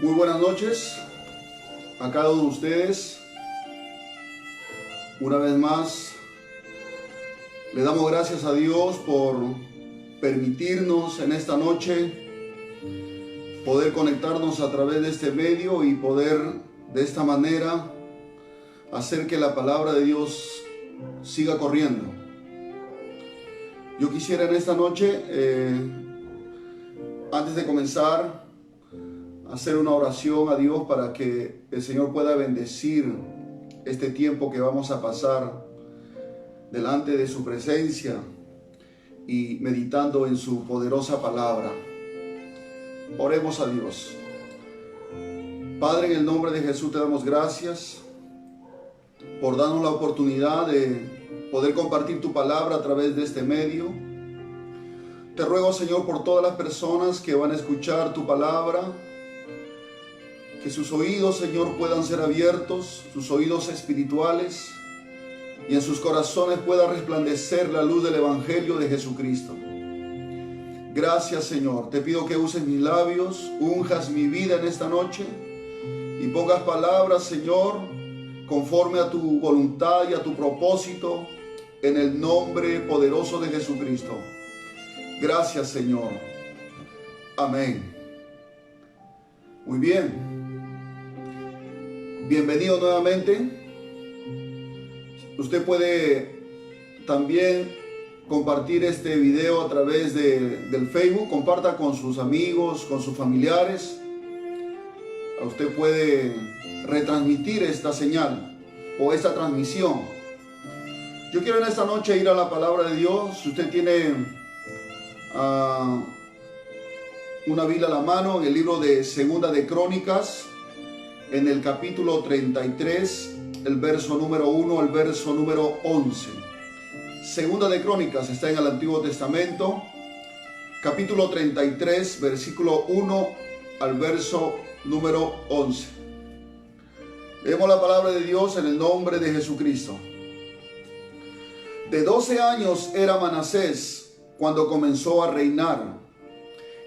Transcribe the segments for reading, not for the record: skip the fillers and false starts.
Muy buenas noches a cada uno de ustedes. Una vez más, le damos gracias a Dios por permitirnos en esta noche poder conectarnos a través de este medio y poder de esta manera hacer que la palabra de Dios siga corriendo. Yo quisiera en esta noche, antes de comenzar, hacer una oración a Dios para que el Señor pueda bendecir este tiempo que vamos a pasar delante de su presencia y meditando en su poderosa palabra. Oremos a Dios. Padre, en el nombre de Jesús te damos gracias por darnos la oportunidad de poder compartir tu palabra a través de este medio. Te ruego, Señor, por todas las personas que van a escuchar tu palabra, que sus oídos, Señor, puedan ser abiertos, sus oídos espirituales, y en sus corazones pueda resplandecer la luz del Evangelio de Jesucristo. Gracias, Señor. Te pido que uses mis labios, unjas mi vida en esta noche y pongas palabras, Señor, conforme a tu voluntad y a tu propósito, en el nombre poderoso de Jesucristo. Gracias, Señor. Amén. Muy bien. Bienvenido nuevamente. Usted puede también compartir este video a través del Facebook. Comparta con sus amigos, con sus familiares. Usted puede retransmitir esta señal o esta transmisión. Yo quiero en esta noche ir a la palabra de Dios. Si usted tiene una Biblia a la mano, en el libro de Segunda de Crónicas, en el capítulo 33, el verso número 1 al verso número 11. Segunda de Crónicas está en el Antiguo Testamento, capítulo 33, versículo 1 al verso número 11. Leemos la palabra de Dios en el nombre de Jesucristo. De 12 años era Manasés cuando comenzó a reinar,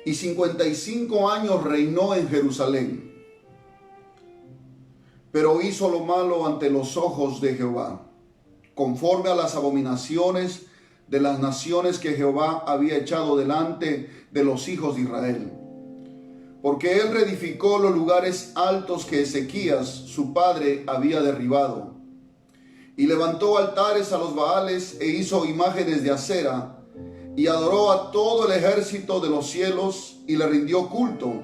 y 55 años reinó en Jerusalén. Pero hizo lo malo ante los ojos de Jehová, conforme a las abominaciones de las naciones que Jehová había echado delante de los hijos de Israel. Porque él reedificó los lugares altos que Ezequías, su padre, había derribado, y levantó altares a los Baales e hizo imágenes de acera, y adoró a todo el ejército de los cielos y le rindió culto.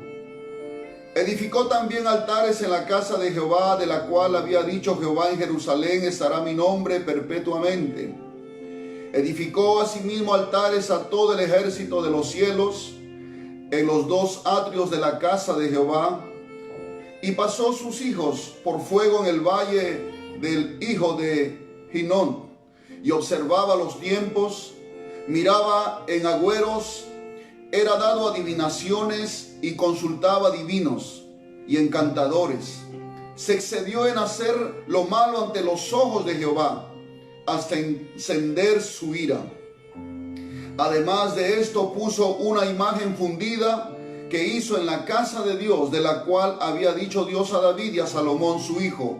Edificó también altares en la casa de Jehová, de la cual había dicho Jehová: en Jerusalén estará mi nombre perpetuamente. Edificó asimismo altares a todo el ejército de los cielos en los dos atrios de la casa de Jehová, y pasó sus hijos por fuego en el valle del hijo de Hinón, y observaba los tiempos, miraba en agüeros, era dado a adivinaciones y consultaba divinos y encantadores. Se excedió en hacer lo malo ante los ojos de Jehová, hasta encender su ira. Además de esto, puso una imagen fundida que hizo en la casa de Dios, de la cual había dicho Dios a David y a Salomón su hijo: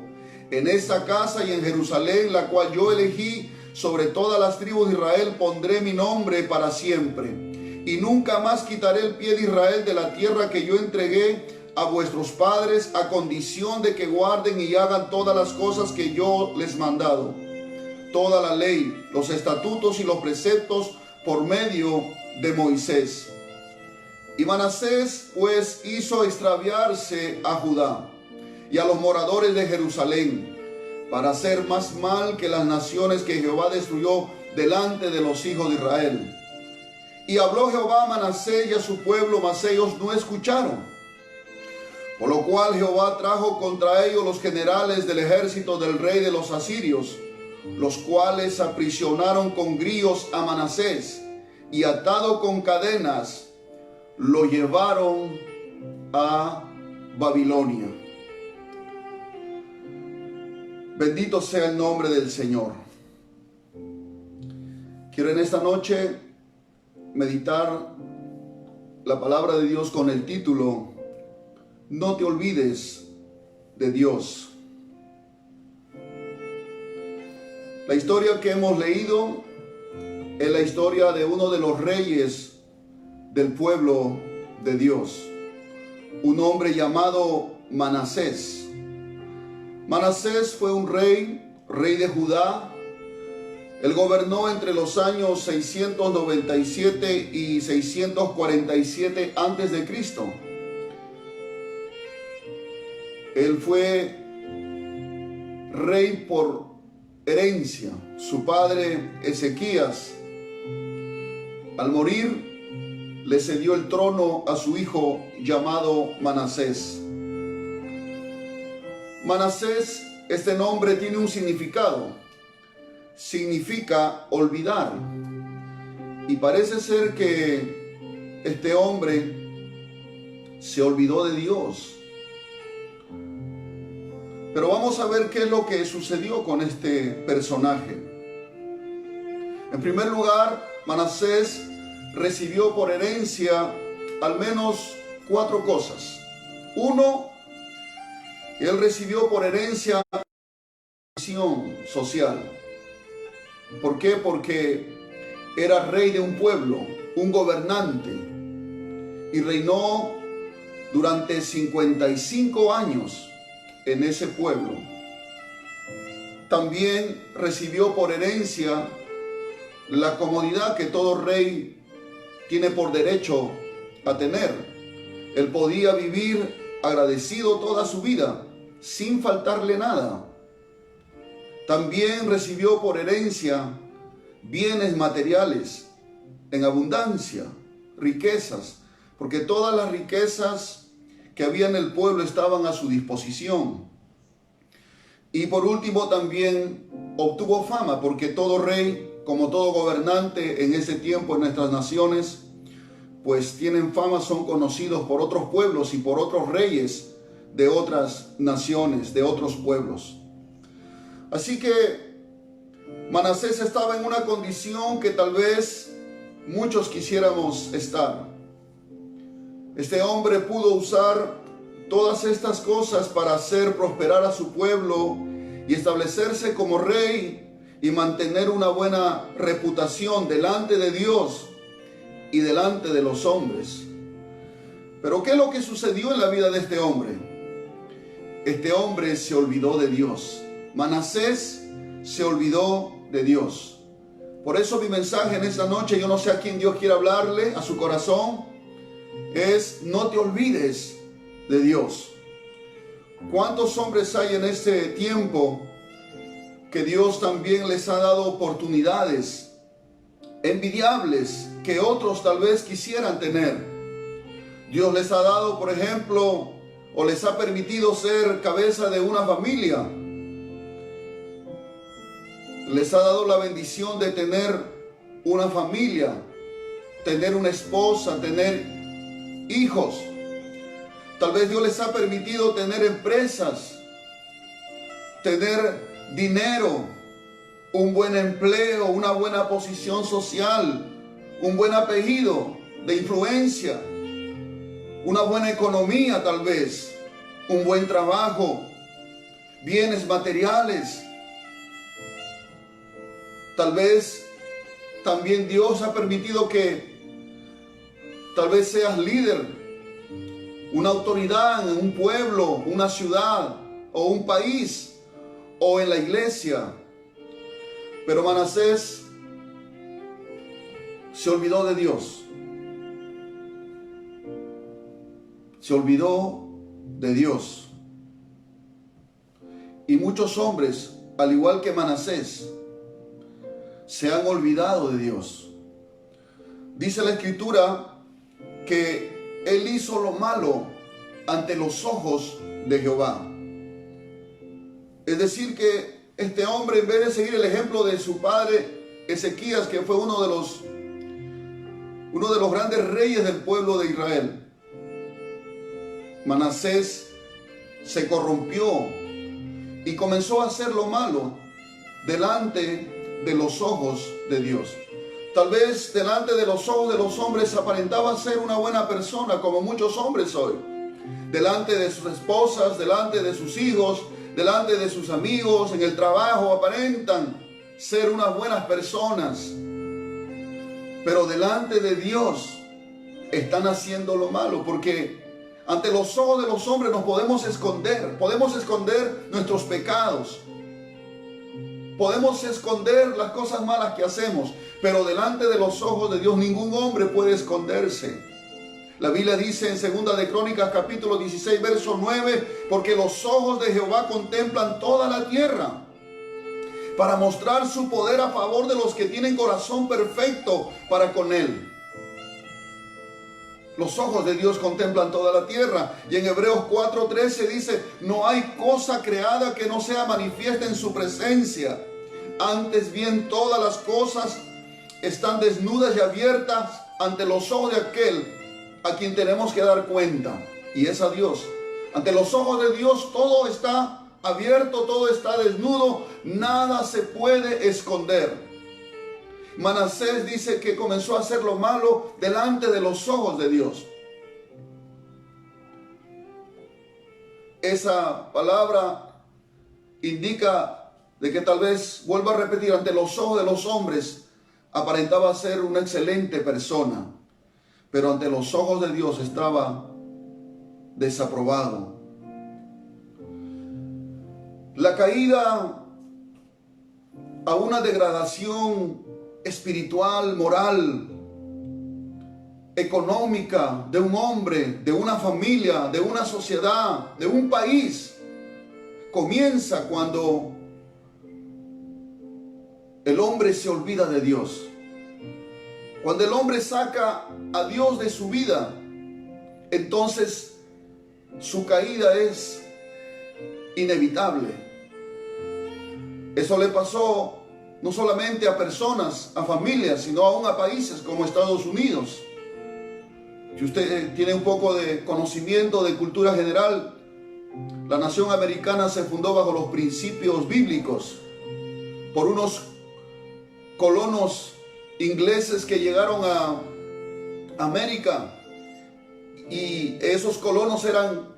en esta casa y en Jerusalén, la cual yo elegí sobre todas las tribus de Israel, pondré mi nombre para siempre. Y nunca más quitaré el pie de Israel de la tierra que yo entregué a vuestros padres, a condición de que guarden y hagan todas las cosas que yo les he mandado, toda la ley, los estatutos y los preceptos por medio de Moisés. Y Manasés pues hizo extraviarse a Judá y a los moradores de Jerusalén, para hacer más mal que las naciones que Jehová destruyó delante de los hijos de Israel. Y habló Jehová a Manasés y a su pueblo, mas ellos no escucharon. Por lo cual Jehová trajo contra ellos los generales del ejército del rey de los asirios, los cuales aprisionaron con grillos a Manasés y atado con cadenas, lo llevaron a Babilonia. Bendito sea el nombre del Señor. Quiero en esta noche meditar la palabra de Dios con el título: No te olvides de Dios. La historia que hemos leído es la historia de uno de los reyes del pueblo de Dios, un hombre llamado Manasés. Manasés fue un rey de Judá. Él gobernó entre los años 697 y 647 antes de Cristo. Él fue rey por herencia. Su padre Ezequías, al morir, le cedió el trono a su hijo llamado Manasés. Manasés, este nombre tiene un significado. Significa olvidar. Y parece ser que este hombre se olvidó de Dios. Pero vamos a ver qué es lo que sucedió con este personaje. En primer lugar, Manasés recibió por herencia al menos 4 cosas. Uno, él recibió por herencia una posición social. ¿Por qué? Porque era rey de un pueblo, un gobernante, y reinó durante 55 años en ese pueblo. También recibió por herencia la comodidad que todo rey tiene por derecho a tener. Él podía vivir agradecido toda su vida, sin faltarle nada. También recibió por herencia bienes materiales en abundancia, riquezas, porque todas las riquezas que había en el pueblo estaban a su disposición. Y por último también obtuvo fama, porque todo rey, como todo gobernante en ese tiempo en nuestras naciones, pues tienen fama, son conocidos por otros pueblos y por otros reyes de otras naciones, de otros pueblos. Así que Manasés estaba en una condición que tal vez muchos quisiéramos estar. Este hombre pudo usar todas estas cosas para hacer prosperar a su pueblo y establecerse como rey y mantener una buena reputación delante de Dios y delante de los hombres. Pero ¿qué es lo que sucedió en la vida de este hombre? Este hombre se olvidó de Dios. Manasés se olvidó de Dios. Por eso mi mensaje en esta noche, yo no sé a quién Dios quiere hablarle, a su corazón, es: no te olvides de Dios. ¿Cuántos hombres hay en este tiempo que Dios también les ha dado oportunidades envidiables que otros tal vez quisieran tener? Dios les ha dado, por ejemplo, o les ha permitido ser cabeza de una familia. Les ha dado la bendición de tener una familia, tener una esposa, tener hijos. Tal vez Dios les ha permitido tener empresas, tener dinero, un buen empleo, una buena posición social, un buen apellido de influencia, una buena economía tal vez, un buen trabajo, bienes materiales. Tal vez también Dios ha permitido que tal vez seas líder, una autoridad en un pueblo, una ciudad o un país o en la iglesia. Pero Manasés se olvidó de Dios. Se olvidó de Dios. Y muchos hombres, al igual que Manasés, se han olvidado de Dios. Dice la Escritura que él hizo lo malo ante los ojos de Jehová. Es decir, que este hombre, en vez de seguir el ejemplo de su padre Ezequías, que fue uno de los grandes reyes del pueblo de Israel, Manasés se corrompió y comenzó a hacer lo malo delante de los ojos de Dios. Tal vez delante de los ojos de los hombres aparentaba ser una buena persona, como muchos hombres hoy. Delante de sus esposas, delante de sus hijos, delante de sus amigos, en el trabajo, aparentan ser unas buenas personas. Pero delante de Dios están haciendo lo malo, porque ante los ojos de los hombres nos podemos esconder nuestros pecados. Podemos esconder las cosas malas que hacemos, pero delante de los ojos de Dios ningún hombre puede esconderse. La Biblia dice en 2 de Crónicas capítulo 16 verso 9, porque los ojos de Jehová contemplan toda la tierra, para mostrar su poder a favor de los que tienen corazón perfecto para con él. Los ojos de Dios contemplan toda la tierra. Y en Hebreos 4:13 dice, no hay cosa creada que no sea manifiesta en su presencia. Antes bien, todas las cosas están desnudas y abiertas ante los ojos de aquel a quien tenemos que dar cuenta, y es a Dios. Ante los ojos de Dios todo está abierto, todo está desnudo, nada se puede esconder. Manasés dice que comenzó a hacer lo malo delante de los ojos de Dios. Esa palabra indica de que tal vez, vuelvo a repetir, ante los ojos de los hombres aparentaba ser una excelente persona, pero ante los ojos de Dios estaba desaprobado. La caída a una degradación espiritual, moral, económica de un hombre, de una familia, de una sociedad, de un país, comienza cuando el hombre se olvida de Dios. Cuando el hombre saca a Dios de su vida, entonces su caída es inevitable. Eso le pasó no solamente a personas, a familias, sino aún a países como Estados Unidos. Si usted tiene un poco de conocimiento de cultura general, la nación americana se fundó bajo los principios bíblicos por unos colonos ingleses que llegaron a América, y esos colonos eran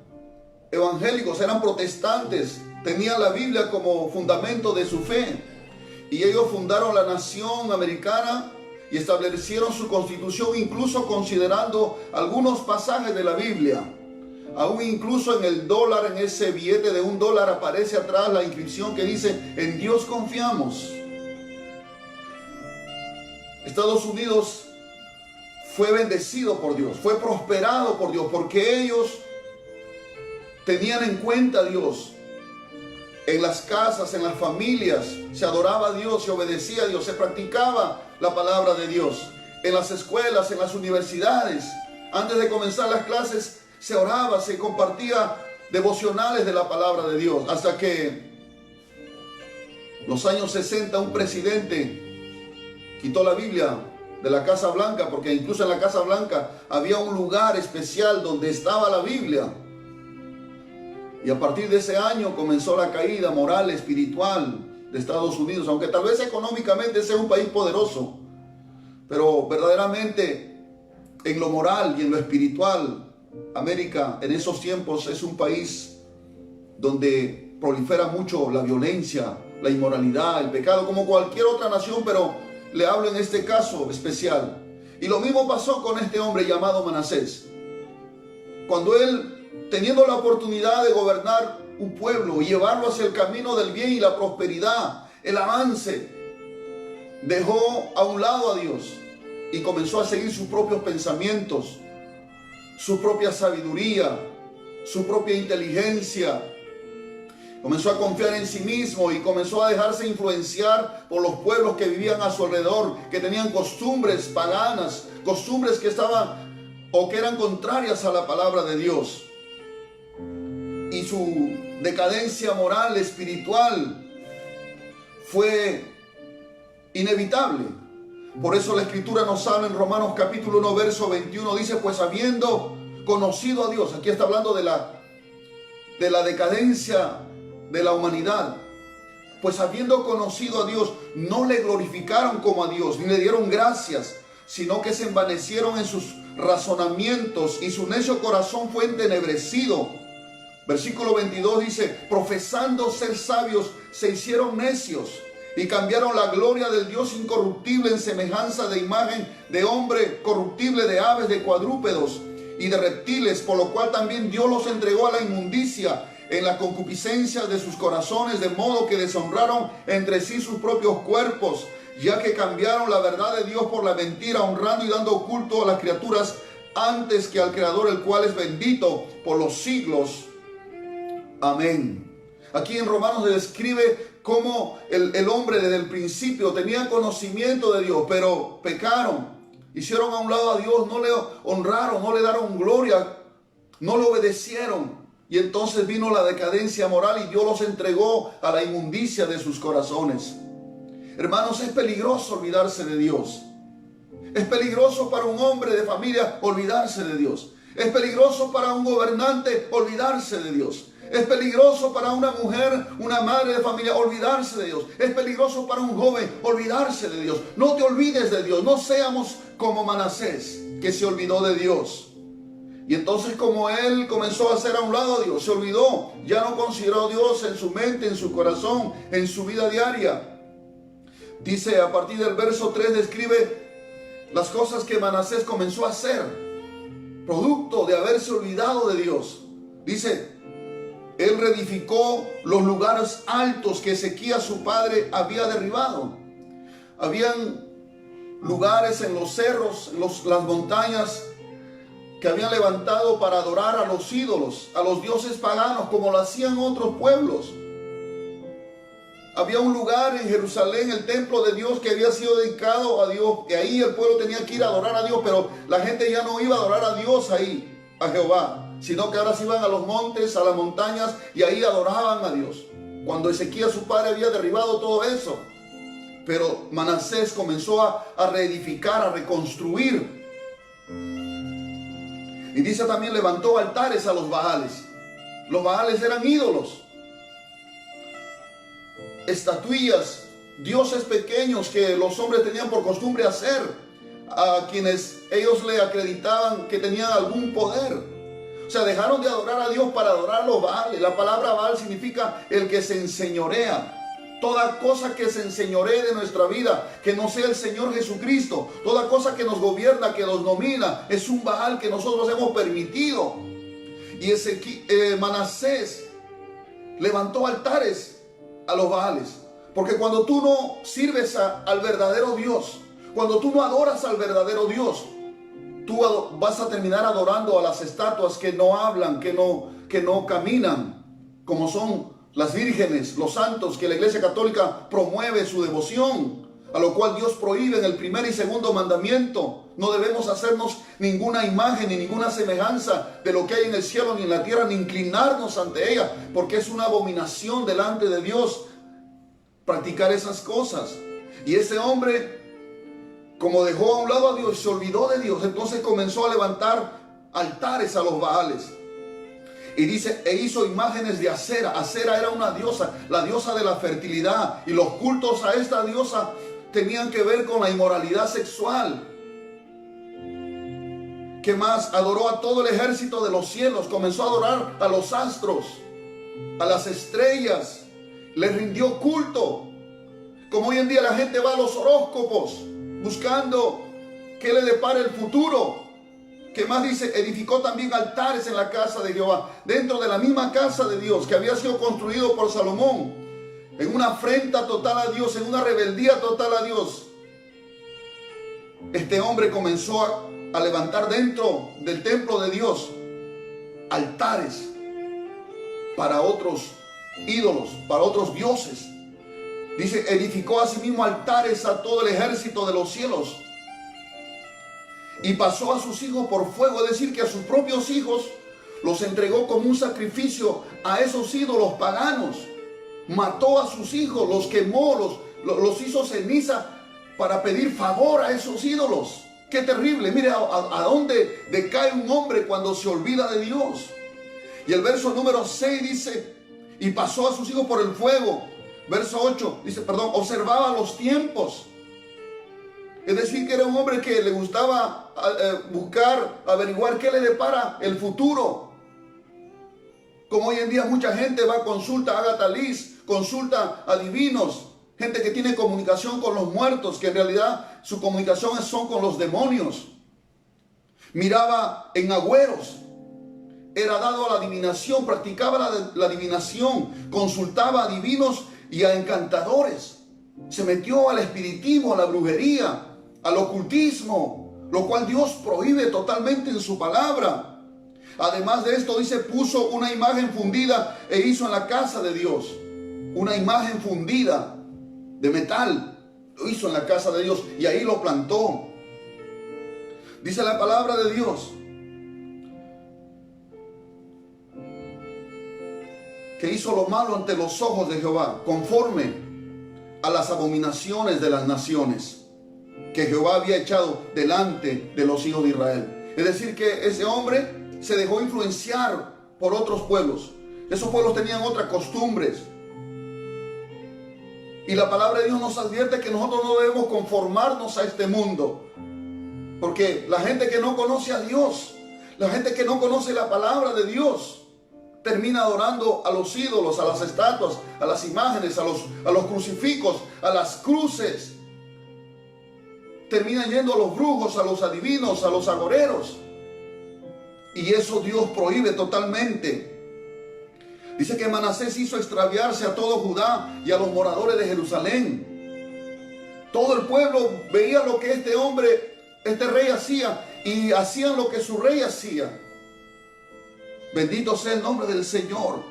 evangélicos, eran protestantes, tenían la Biblia como fundamento de su fe, y ellos fundaron la nación americana y establecieron su constitución, incluso considerando algunos pasajes de la Biblia. Aún incluso en el dólar, en ese billete de $1, aparece atrás la inscripción que dice: en Dios confiamos. Estados Unidos fue bendecido por Dios, fue prosperado por Dios, porque ellos tenían en cuenta a Dios. En las casas, en las familias, se adoraba a Dios, se obedecía a Dios, se practicaba la palabra de Dios. En las escuelas, en las universidades, antes de comenzar las clases, se oraba, se compartía devocionales de la palabra de Dios. Hasta que los años 60 un presidente quitó la Biblia de la Casa Blanca, porque incluso en la Casa Blanca había un lugar especial donde estaba la Biblia. Y a partir de ese año comenzó la caída moral, espiritual de Estados Unidos, aunque tal vez económicamente sea un país poderoso, pero verdaderamente en lo moral y en lo espiritual, América en esos tiempos es un país donde prolifera mucho la violencia, la inmoralidad, el pecado, como cualquier otra nación, pero le hablo en este caso especial. Y lo mismo pasó con este hombre llamado Manasés. Cuando él, teniendo la oportunidad de gobernar un pueblo y llevarlo hacia el camino del bien y la prosperidad, el avance, dejó a un lado a Dios y comenzó a seguir sus propios pensamientos, su propia sabiduría, su propia inteligencia. Comenzó a confiar en sí mismo y comenzó a dejarse influenciar por los pueblos que vivían a su alrededor, que tenían costumbres paganas, costumbres que estaban o que eran contrarias a la palabra de Dios. Y su decadencia moral, espiritual, fue inevitable. Por eso la Escritura nos habla en Romanos capítulo 1, verso 21, dice, pues habiendo conocido a Dios, aquí está hablando de la decadencia de la humanidad, pues habiendo conocido a Dios, no le glorificaron como a Dios, ni le dieron gracias, sino que se envanecieron en sus razonamientos y su necio corazón fue entenebrecido. Versículo 22 dice, profesando ser sabios, se hicieron necios y cambiaron la gloria del Dios incorruptible en semejanza de imagen de hombre corruptible, de aves, de cuadrúpedos y de reptiles, por lo cual también Dios los entregó a la inmundicia en la concupiscencia de sus corazones, de modo que deshonraron entre sí sus propios cuerpos, ya que cambiaron la verdad de Dios por la mentira, honrando y dando culto a las criaturas antes que al Creador, el cual es bendito por los siglos. Amén. Aquí en Romanos se describe cómo el hombre desde el principio tenía conocimiento de Dios, pero pecaron, hicieron a un lado a Dios, no le honraron, no le dieron gloria, no le obedecieron. Y entonces vino la decadencia moral y Dios los entregó a la inmundicia de sus corazones. Hermanos, es peligroso olvidarse de Dios. Es peligroso para un hombre de familia olvidarse de Dios. Es peligroso para un gobernante olvidarse de Dios. Es peligroso para una mujer, una madre de familia, olvidarse de Dios. Es peligroso para un joven olvidarse de Dios. No te olvides de Dios. No seamos como Manasés, que se olvidó de Dios. Y entonces, como él comenzó a hacer a un lado a Dios, se olvidó. Ya no consideró a Dios en su mente, en su corazón, en su vida diaria. Dice, a partir del verso 3, describe las cosas que Manasés comenzó a hacer, producto de haberse olvidado de Dios. Dice, él reedificó los lugares altos que Ezequías su padre había derribado. Habían lugares en los cerros, las montañas, que habían levantado para adorar a los ídolos, a los dioses paganos, como lo hacían otros pueblos. Había un lugar en Jerusalén, el templo de Dios, que había sido dedicado a Dios, que ahí el pueblo tenía que ir a adorar a Dios, pero la gente ya no iba a adorar a Dios ahí, a Jehová, sino que ahora se iban a los montes, a las montañas, y ahí adoraban a Dios. Cuando Ezequías su padre había derribado todo eso, pero Manasés comenzó a reedificar, a reconstruir. Y dice también, levantó altares a los Baales. Los Baales eran ídolos, estatuillas, dioses pequeños que los hombres tenían por costumbre hacer, a quienes ellos le acreditaban que tenían algún poder. O sea, dejaron de adorar a Dios para adorar a los Baales. La palabra Baal significa el que se enseñorea. Toda cosa que se enseñoree de nuestra vida, que no sea el Señor Jesucristo, toda cosa que nos gobierna, que nos domina, es un Baal que nosotros hemos permitido. Y Manasés levantó altares a los Baales, porque cuando tú no sirves al verdadero Dios, cuando tú no adoras al verdadero Dios, tú vas a terminar adorando a las estatuas que no hablan, que no caminan, como son las vírgenes, los santos, que la Iglesia Católica promueve su devoción, a lo cual Dios prohíbe en el primer y segundo mandamiento. No debemos hacernos ninguna imagen ni ninguna semejanza de lo que hay en el cielo ni en la tierra, ni inclinarnos ante ella, porque es una abominación delante de Dios practicar esas cosas. Y ese hombre, como dejó a un lado a Dios, se olvidó de Dios, entonces comenzó a levantar altares a los Baales. Y dice, e hizo imágenes de Acera. Acera era una diosa, la diosa de la fertilidad. Y los cultos a esta diosa tenían que ver con la inmoralidad sexual. ¿Qué más? Adoró a todo el ejército de los cielos. Comenzó a adorar a los astros, a las estrellas. Les rindió culto. Como hoy en día la gente va a los horóscopos buscando qué le depara el futuro. ¿Qué más dice? Edificó también altares en la casa de Jehová, dentro de la misma casa de Dios que había sido construido por Salomón, en una afrenta total a Dios, en una rebeldía total a Dios. Este hombre comenzó a levantar dentro del templo de Dios altares para otros ídolos, para otros dioses. Dice, edificó asimismo altares a todo el ejército de los cielos. Y pasó a sus hijos por fuego, es decir, que a sus propios hijos los entregó como un sacrificio a esos ídolos paganos. mató a sus hijos, los quemó, los hizo ceniza para pedir favor a esos ídolos. ¡Qué terrible! Mire a dónde decae un hombre cuando se olvida de Dios. Y el verso número 6 dice, y pasó a sus hijos por el fuego. Verso 8 dice, observaba los tiempos. Es decir, que era un hombre que le gustaba buscar, averiguar qué le depara el futuro. Como hoy en día mucha gente va a consulta, haga taliz, consulta a divinos, gente que tiene comunicación con los muertos, que en realidad su comunicación son con los demonios. Miraba en agüeros, era dado a la adivinación, practicaba la adivinación, consultaba a divinos y a encantadores. Se metió al espiritismo, a la brujería, al ocultismo, lo cual Dios prohíbe totalmente en su palabra. Además de esto, dice, puso una imagen fundida e hizo en la casa de Dios una imagen fundida de metal. Lo hizo en la casa de Dios y ahí lo plantó. Dice la palabra de Dios que hizo lo malo ante los ojos de Jehová, conforme a las abominaciones de las naciones que Jehová había echado delante de los hijos de Israel. Es decir, que ese hombre se dejó influenciar por otros pueblos. Esos pueblos tenían otras costumbres. Y la palabra de Dios nos advierte que nosotros no debemos conformarnos a este mundo. Porque la gente que no conoce a Dios, la gente que no conoce la palabra de Dios, termina adorando a los ídolos, a las estatuas, a las imágenes, a los crucifijos, a las cruces. Termina yendo a los brujos, a los adivinos, a los agoreros. Y eso Dios prohíbe totalmente. Dice que Manasés hizo extraviarse a todo Judá y a los moradores de Jerusalén. Todo el pueblo veía lo que este rey hacía, y hacían lo que su rey hacía. Bendito sea el nombre del Señor.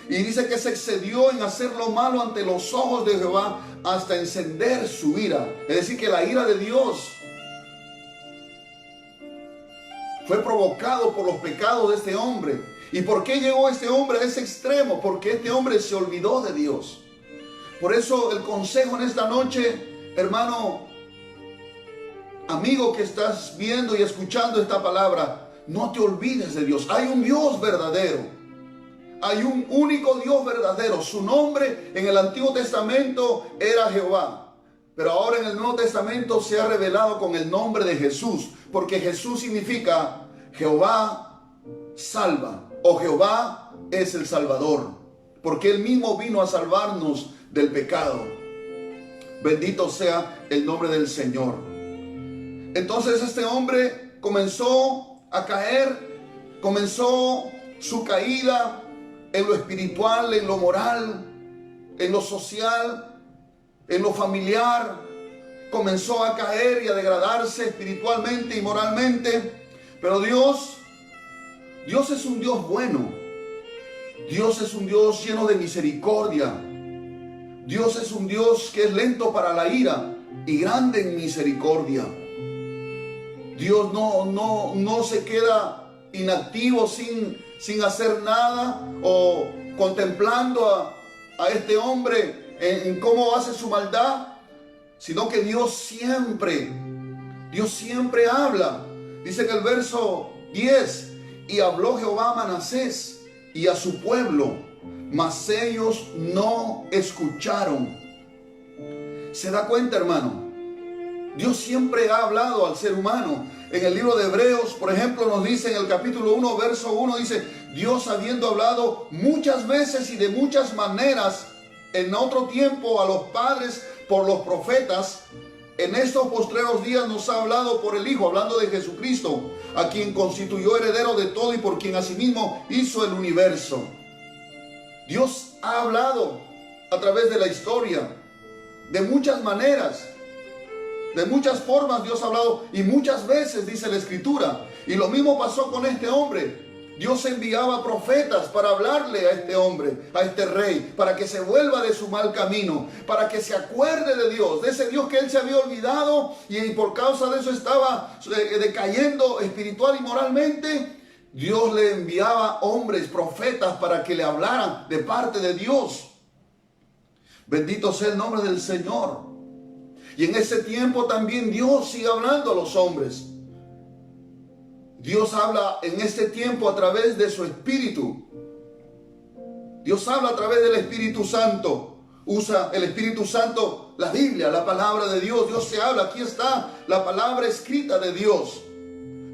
Y dice que se excedió en hacer lo malo ante los ojos de Jehová hasta encender su ira. Es decir, que la ira de Dios fue provocado por los pecados de este hombre. ¿Y por qué llegó este hombre a ese extremo? Porque este hombre se olvidó de Dios. Por eso el consejo en esta noche, hermano, amigo que estás viendo y escuchando esta palabra, no te olvides de Dios. Hay un Dios verdadero. Hay un único Dios verdadero. Su nombre en el Antiguo Testamento era Jehová. Pero ahora en el Nuevo Testamento se ha revelado con el nombre de Jesús. Porque Jesús significa Jehová salva. O Jehová es el Salvador. Porque Él mismo vino a salvarnos del pecado. Bendito sea el nombre del Señor. Entonces este hombre comenzó a caer. Comenzó su caída en lo espiritual, en lo moral, en lo social, en lo familiar. Comenzó a caer y a degradarse espiritualmente y moralmente. Pero Dios es un Dios bueno. Dios es un Dios lleno de misericordia. Dios es un Dios que es lento para la ira y grande en misericordia. Dios no se queda inactivo sin hacer nada o contemplando a este hombre en cómo hace su maldad, sino que Dios siempre habla. Dice en el verso 10, y habló Jehová a Manasés y a su pueblo, mas ellos no escucharon. ¿Se da cuenta, hermano? Dios siempre ha hablado al ser humano. En el libro de Hebreos, por ejemplo, nos dice en el capítulo 1, verso 1, dice, Dios habiendo hablado muchas veces y de muchas maneras en otro tiempo a los padres por los profetas, en estos postreros días nos ha hablado por el Hijo, hablando de Jesucristo, a quien constituyó heredero de todo y por quien asimismo hizo el universo. Dios ha hablado a través de la historia, de muchas maneras. De muchas formas Dios ha hablado y muchas veces, dice la Escritura. Y lo mismo pasó con este hombre. Dios enviaba profetas para hablarle a este hombre, a este rey, para que se vuelva de su mal camino, para que se acuerde de Dios, de ese Dios que él se había olvidado y por causa de eso estaba decayendo espiritual y moralmente. Dios le enviaba hombres, profetas, para que le hablaran de parte de Dios. Bendito sea el nombre del Señor. Y en ese tiempo también Dios sigue hablando a los hombres. Dios habla en este tiempo a través de su Espíritu. Dios habla a través del Espíritu Santo. Usa el Espíritu Santo la Biblia, la palabra de Dios. Dios se habla. Aquí está la palabra escrita de Dios.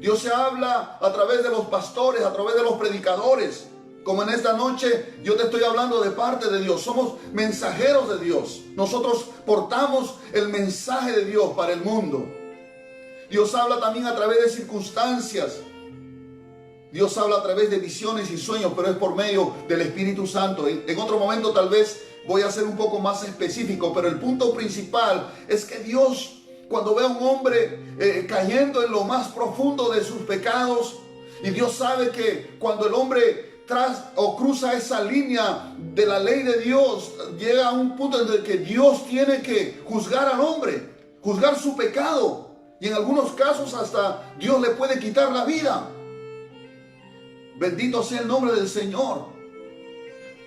Dios se habla a través de los pastores, a través de los predicadores. Como en esta noche yo te estoy hablando de parte de Dios. Somos mensajeros de Dios. Nosotros portamos el mensaje de Dios para el mundo. Dios habla también a través de circunstancias. Dios habla a través de visiones y sueños, pero es por medio del Espíritu Santo. En otro momento tal vez voy a ser un poco más específico, pero el punto principal es que Dios, cuando ve a un hombre cayendo en lo más profundo de sus pecados, y Dios sabe que cuando el hombre cruza esa línea de la ley de Dios, llega a un punto en el que Dios tiene que juzgar al hombre, juzgar su pecado, y en algunos casos hasta Dios le puede quitar la vida. Bendito sea el nombre del Señor.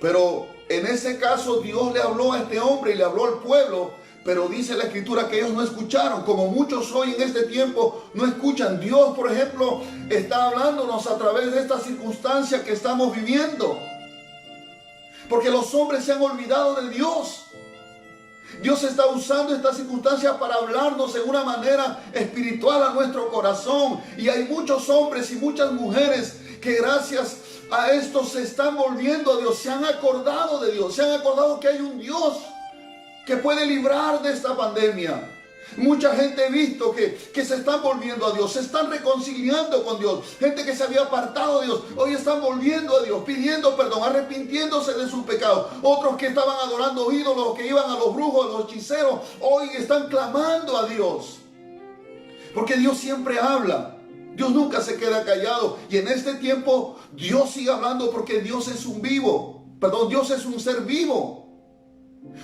Pero en ese caso Dios le habló a este hombre y le habló al pueblo, pero dice la Escritura que ellos no escucharon, como muchos hoy en este tiempo no escuchan. Dios, por ejemplo, está hablándonos a través de esta circunstancia que estamos viviendo, porque los hombres se han olvidado de Dios. Dios está usando esta circunstancia para hablarnos en una manera espiritual a nuestro corazón. Y hay muchos hombres y muchas mujeres que gracias a esto se están volviendo a Dios, se han acordado de Dios, se han acordado que hay un Dios que puede librar de esta pandemia. Mucha gente he visto que se están volviendo a Dios, se están reconciliando con Dios. Gente que se había apartado de Dios, hoy están volviendo a Dios, pidiendo perdón, arrepintiéndose de sus pecados. Otros que estaban adorando ídolos, que iban a los brujos, a los hechiceros, hoy están clamando a Dios. Porque Dios siempre habla. Dios nunca se queda callado. Y en este tiempo Dios sigue hablando porque Dios es Dios es un ser vivo.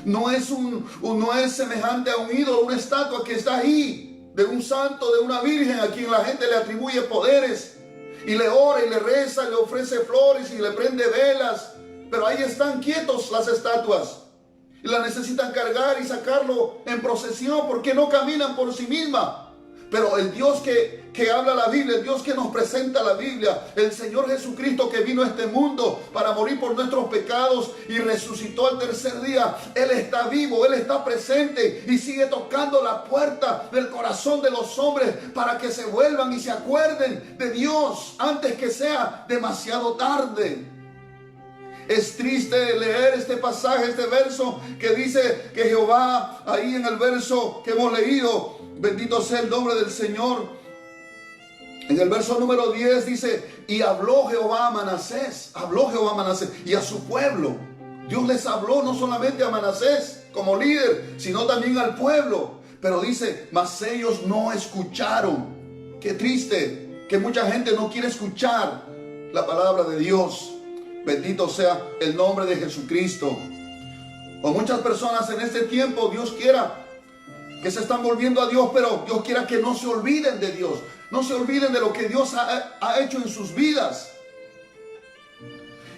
No es semejante a un ídolo, una estatua que está ahí, de un santo, de una virgen a quien la gente le atribuye poderes y le ora y le reza y le ofrece flores y le prende velas, pero ahí están quietos las estatuas y la necesitan cargar y sacarlo en procesión porque no caminan por sí misma. Pero el Dios que habla la Biblia, el Dios que nos presenta la Biblia, el Señor Jesucristo que vino a este mundo para morir por nuestros pecados y resucitó al tercer día, Él está vivo, Él está presente y sigue tocando la puerta del corazón de los hombres para que se vuelvan y se acuerden de Dios antes que sea demasiado tarde. Es triste leer este pasaje, este verso que dice que Jehová, ahí en el verso que hemos leído, bendito sea el nombre del Señor. En el verso número 10 dice, y habló Jehová a Manasés y a su pueblo. Dios les habló no solamente a Manasés como líder, sino también al pueblo. Pero dice, mas ellos no escucharon. Qué triste que mucha gente no quiere escuchar la palabra de Dios. Bendito sea el nombre de Jesucristo. O muchas personas en este tiempo, Dios quiera, que se están volviendo a Dios, pero Dios quiera que no se olviden de Dios. No se olviden de lo que Dios ha hecho en sus vidas.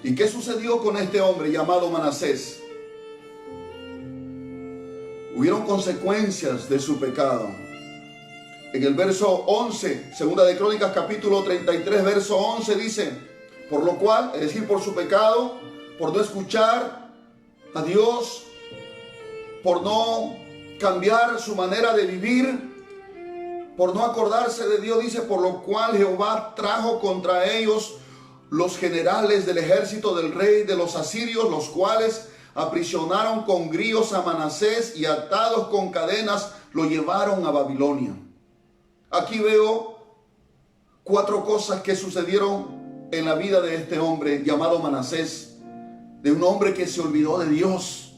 ¿Y qué sucedió con este hombre llamado Manasés? Hubieron consecuencias de su pecado. En el verso 11, segunda de Crónicas capítulo 33, verso 11 dice, por lo cual, es decir, por su pecado, por no escuchar a Dios, por no cambiar su manera de vivir, por no acordarse de Dios, dice, por lo cual Jehová trajo contra ellos los generales del ejército del rey de los asirios, los cuales aprisionaron con grillos a Manasés y atados con cadenas lo llevaron a Babilonia. Aquí veo 4 cosas que sucedieron en la vida de este hombre llamado Manasés, de un hombre que se olvidó de Dios.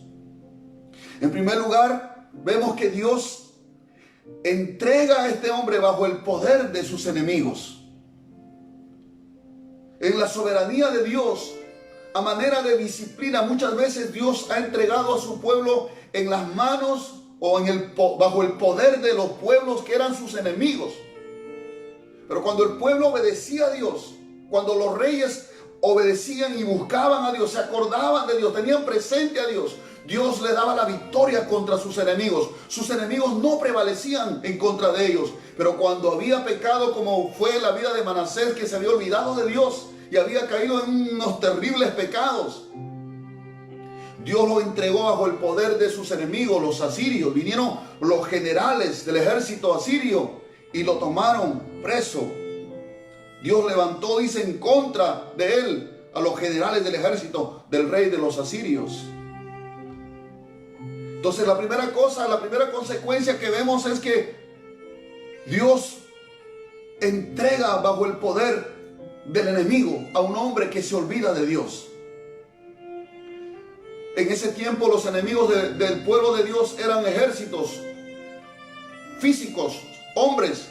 En primer lugar, vemos que Dios entrega a este hombre bajo el poder de sus enemigos. En la soberanía de Dios, a manera de disciplina, muchas veces Dios ha entregado a su pueblo en las manos o bajo el poder de los pueblos que eran sus enemigos. Pero cuando el pueblo obedecía a Dios, cuando los reyes obedecían y buscaban a Dios, se acordaban de Dios, tenían presente a Dios, Dios le daba la victoria contra sus enemigos. Sus enemigos no prevalecían en contra de ellos. Pero cuando había pecado, como fue la vida de Manasés, que se había olvidado de Dios y había caído en unos terribles pecados, Dios lo entregó bajo el poder de sus enemigos, los asirios. Vinieron los generales del ejército asirio y lo tomaron preso. Dios levantó, dice, en contra de él a los generales del ejército del rey de los asirios. Entonces la primera consecuencia que vemos es que Dios entrega bajo el poder del enemigo a un hombre que se olvida de Dios. En ese tiempo los enemigos del pueblo de Dios eran ejércitos físicos, hombres.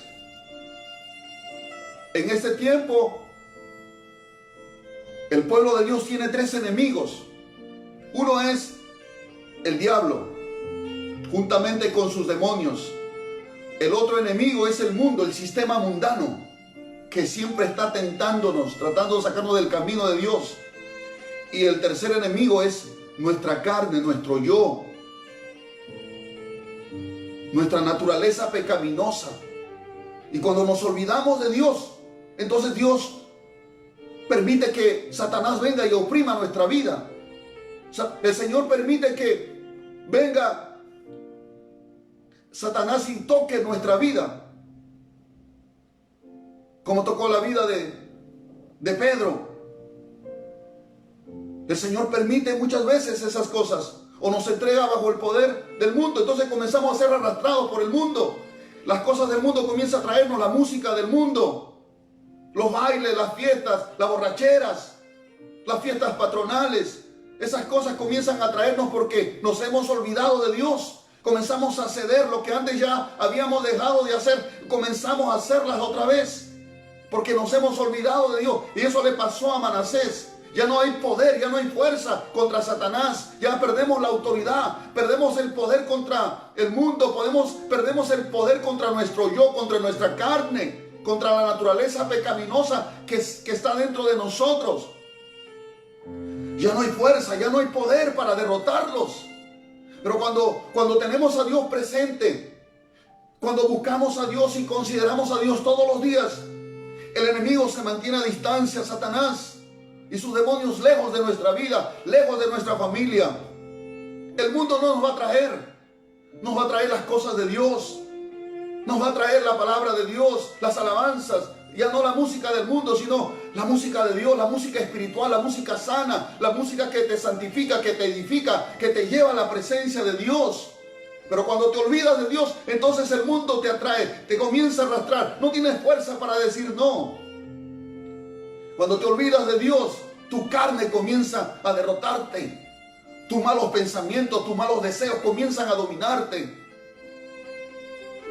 En este tiempo el pueblo de Dios tiene tres enemigos. Uno es el diablo, juntamente con sus demonios. El otro enemigo es el mundo, el sistema mundano, que siempre está tentándonos, tratando de sacarnos del camino de Dios. Y el tercer enemigo es nuestra carne, nuestro yo, nuestra naturaleza pecaminosa. Y cuando nos olvidamos de Dios, entonces Dios permite que Satanás venga y oprima nuestra vida. El Señor permite que venga Satanás y toque nuestra vida, como tocó la vida de Pedro. El Señor permite muchas veces esas cosas, o nos entrega bajo el poder del mundo. Entonces comenzamos a ser arrastrados por el mundo. Las cosas del mundo comienzan a traernos, la música del mundo, los bailes, las fiestas, las borracheras, las fiestas patronales. Esas cosas comienzan a traernos porque nos hemos olvidado de Dios. Comenzamos a ceder lo que antes ya habíamos dejado de hacer. Comenzamos a hacerlas otra vez porque nos hemos olvidado de Dios. Y eso le pasó a Manasés. Ya no hay poder, ya no hay fuerza contra Satanás. Ya perdemos la autoridad, perdemos el poder contra el mundo, perdemos el poder contra nuestro yo, contra nuestra carne, contra la naturaleza pecaminosa que está dentro de nosotros. Ya no hay fuerza, ya no hay poder para derrotarlos. Pero cuando tenemos a Dios presente, cuando buscamos a Dios y consideramos a Dios todos los días, el enemigo se mantiene a distancia, Satanás y sus demonios, lejos de nuestra vida, lejos de nuestra familia. El mundo no nos va a traer las cosas de Dios, nos va a traer la palabra de Dios, las alabanzas, ya no la música del mundo, sino la música de Dios, la música espiritual, la música sana, la música que te santifica, que te edifica, que te lleva a la presencia de Dios. Pero cuando te olvidas de Dios, entonces el mundo te atrae, te comienza a arrastrar, no tienes fuerza para decir no. Cuando te olvidas de Dios, tu carne comienza a derrotarte. Tus malos pensamientos, tus malos deseos comienzan a dominarte.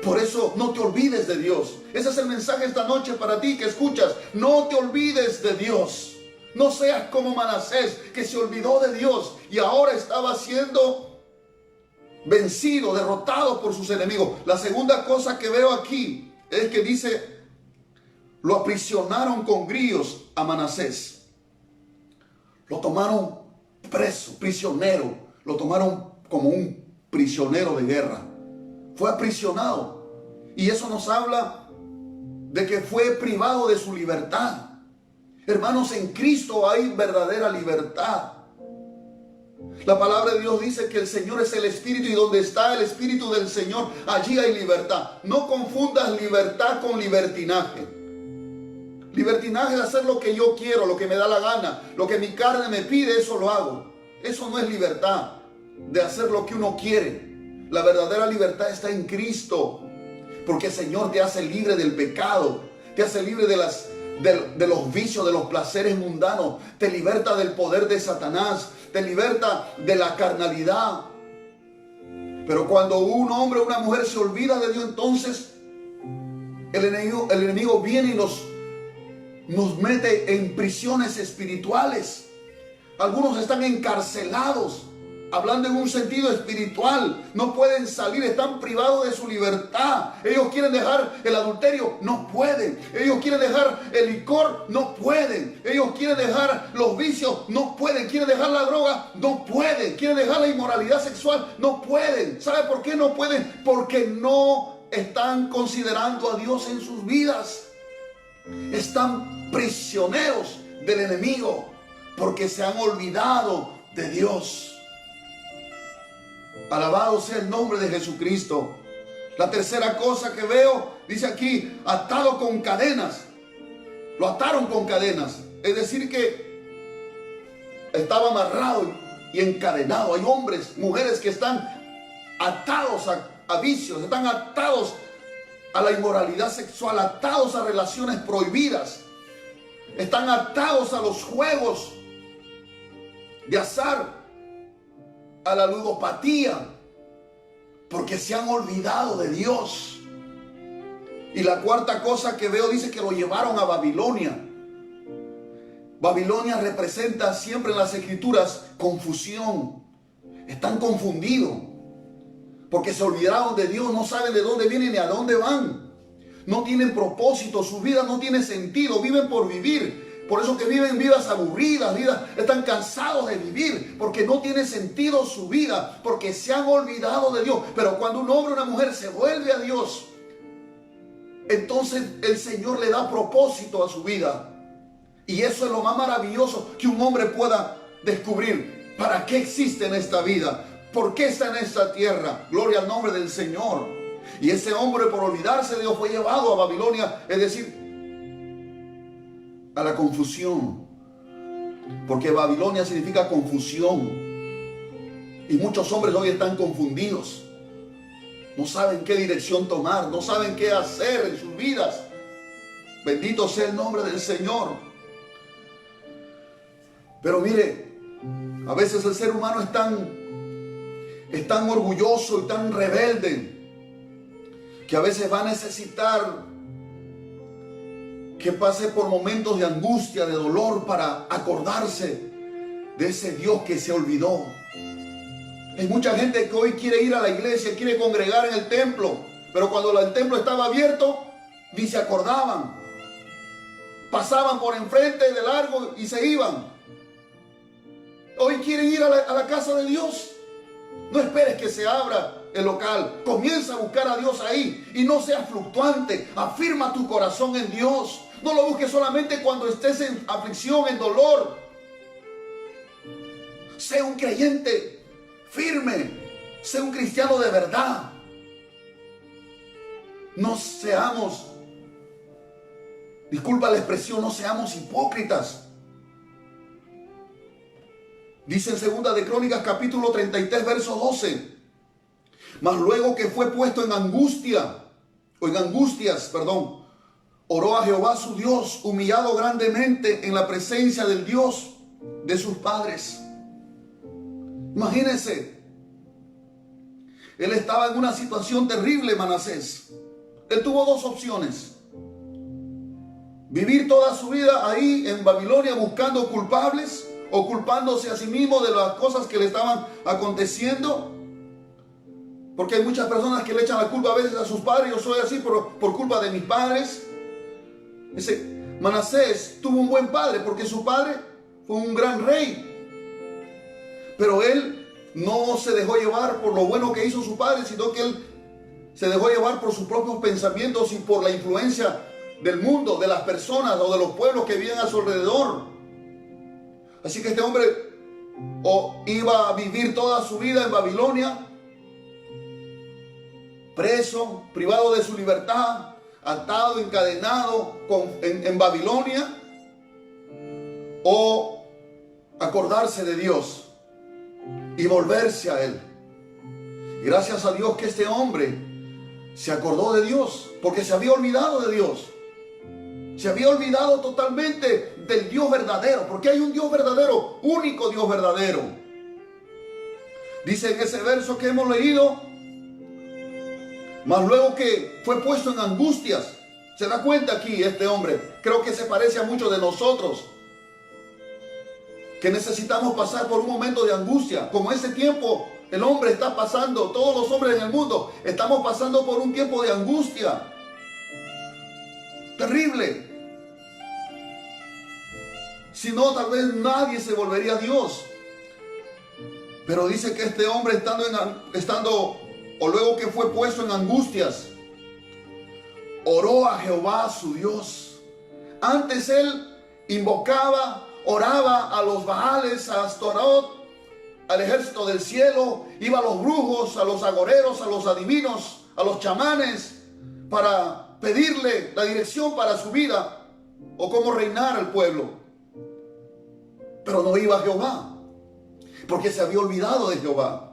Por eso no te olvides de Dios. Ese es el mensaje esta noche para ti que escuchas. No te olvides de Dios. No seas como Manasés, que se olvidó de Dios y ahora estaba siendo vencido, derrotado por sus enemigos. La segunda cosa que veo aquí es que dice: lo aprisionaron con grillos a Manasés. Lo tomaron preso, prisionero. Lo tomaron como un prisionero de guerra. Fue aprisionado. Y eso nos habla de que fue privado de su libertad. Hermanos, en Cristo hay verdadera libertad. La palabra de Dios dice que el Señor es el Espíritu y donde está el Espíritu del Señor, allí hay libertad. No confundas libertad con libertinaje. Libertinaje es hacer lo que yo quiero, lo que me da la gana, lo que mi carne me pide, eso lo hago. Eso no es libertad, de hacer lo que uno quiere. La verdadera libertad está en Cristo, porque el Señor te hace libre del pecado, te hace libre de los vicios, de los placeres mundanos, te liberta del poder de Satanás, te liberta de la carnalidad. Pero cuando un hombre o una mujer se olvida de Dios, entonces el enemigo viene y nos mete en prisiones espirituales. Algunos están encarcelados hablando en un sentido espiritual, no pueden salir, están privados de su libertad. Ellos quieren dejar el adulterio, no pueden. Ellos quieren dejar el licor, no pueden. Ellos quieren dejar los vicios, no pueden. Quieren dejar la droga, no pueden. Quieren dejar la inmoralidad sexual, no pueden. ¿Sabe por qué no pueden? Porque no están considerando a Dios en sus vidas. Están prisioneros del enemigo porque se han olvidado de Dios. Alabado sea el nombre de Jesucristo. La tercera cosa que veo, dice aquí, atado con cadenas. Lo ataron con cadenas. Es decir que estaba amarrado y encadenado. Hay hombres, mujeres que están atados a vicios, están atados a la inmoralidad sexual, atados a relaciones prohibidas. Están atados a los juegos de azar, a la ludopatía, porque se han olvidado de Dios. Y la cuarta cosa que veo dice que lo llevaron a Babilonia. Babilonia representa siempre en las escrituras confusión. Están confundidos porque se olvidaron de Dios, no saben de dónde vienen ni a dónde van. No tienen propósito, su vida no tiene sentido, viven por vivir. Por eso que viven vidas aburridas, están cansados de vivir, porque no tiene sentido su vida, porque se han olvidado de Dios. Pero cuando un hombre o una mujer se vuelve a Dios, entonces el Señor le da propósito a su vida. Y eso es lo más maravilloso que un hombre pueda descubrir. ¿Para qué existe en esta vida? ¿Por qué está en esta tierra? Gloria al nombre del Señor. Y ese hombre, por olvidarse de Dios, fue llevado a Babilonia, es decir, a la confusión, porque Babilonia significa confusión, y muchos hombres hoy están confundidos, no saben qué dirección tomar, no saben qué hacer en sus vidas. Bendito sea el nombre del Señor. Pero mire, a veces el ser humano es tan orgulloso y tan rebelde que a veces va a necesitar que pase por momentos de angustia, de dolor, para acordarse de ese Dios que se olvidó. Hay mucha gente que hoy quiere ir a la iglesia, quiere congregar en el templo, pero cuando el templo estaba abierto, ni se acordaban. Pasaban por enfrente de largo y se iban. Hoy quieren ir a la casa de Dios. No esperes que se abra el local. Comienza a buscar a Dios ahí y no seas fluctuante. Afirma tu corazón en Dios. No lo busques solamente cuando estés en aflicción, en dolor. Sé un creyente firme. Sé un cristiano de verdad. No seamos, disculpa la expresión, no seamos hipócritas. Dice en 2 de Crónicas capítulo 33 verso 12. Mas luego que fue puesto en angustias, oró a Jehová su Dios, humillado grandemente en la presencia del Dios de sus padres. Imagínense, él estaba en una situación terrible, Manasés. Él tuvo dos opciones: vivir toda su vida ahí en Babilonia buscando culpables o culpándose a sí mismo de las cosas que le estaban aconteciendo. Porque hay muchas personas que le echan la culpa a veces a sus padres. Yo soy así por culpa de mis padres. Dice, Manasés tuvo un buen padre porque su padre fue un gran rey. Pero él no se dejó llevar por lo bueno que hizo su padre, sino que él se dejó llevar por sus propios pensamientos y por la influencia del mundo, de las personas o de los pueblos que vivían a su alrededor. Así que este hombre iba a vivir toda su vida en Babilonia, preso, privado de su libertad, atado, encadenado en Babilonia, o acordarse de Dios y volverse a Él. Y gracias a Dios que este hombre se acordó de Dios, porque se había olvidado de Dios. Se había olvidado totalmente del Dios verdadero, porque hay un Dios verdadero, único Dios verdadero. Dice en ese verso que hemos leído, mas luego que fue puesto en angustias. Se da cuenta aquí este hombre, creo que se parece a muchos de nosotros. que necesitamos pasar por un momento de angustia, como ese tiempo el hombre está pasando, todos los hombres en el mundo estamos pasando por un tiempo de angustia terrible. Si no, tal vez nadie se volvería a Dios. Pero dice que este hombre o luego que fue puesto en angustias, oró a Jehová su Dios. Antes él invocaba, oraba a los Baales, a Astorot, al ejército del cielo, iba a los brujos, a los agoreros, a los adivinos, a los chamanes, para pedirle la dirección para su vida o cómo reinar al pueblo. Pero no iba a Jehová, porque se había olvidado de Jehová.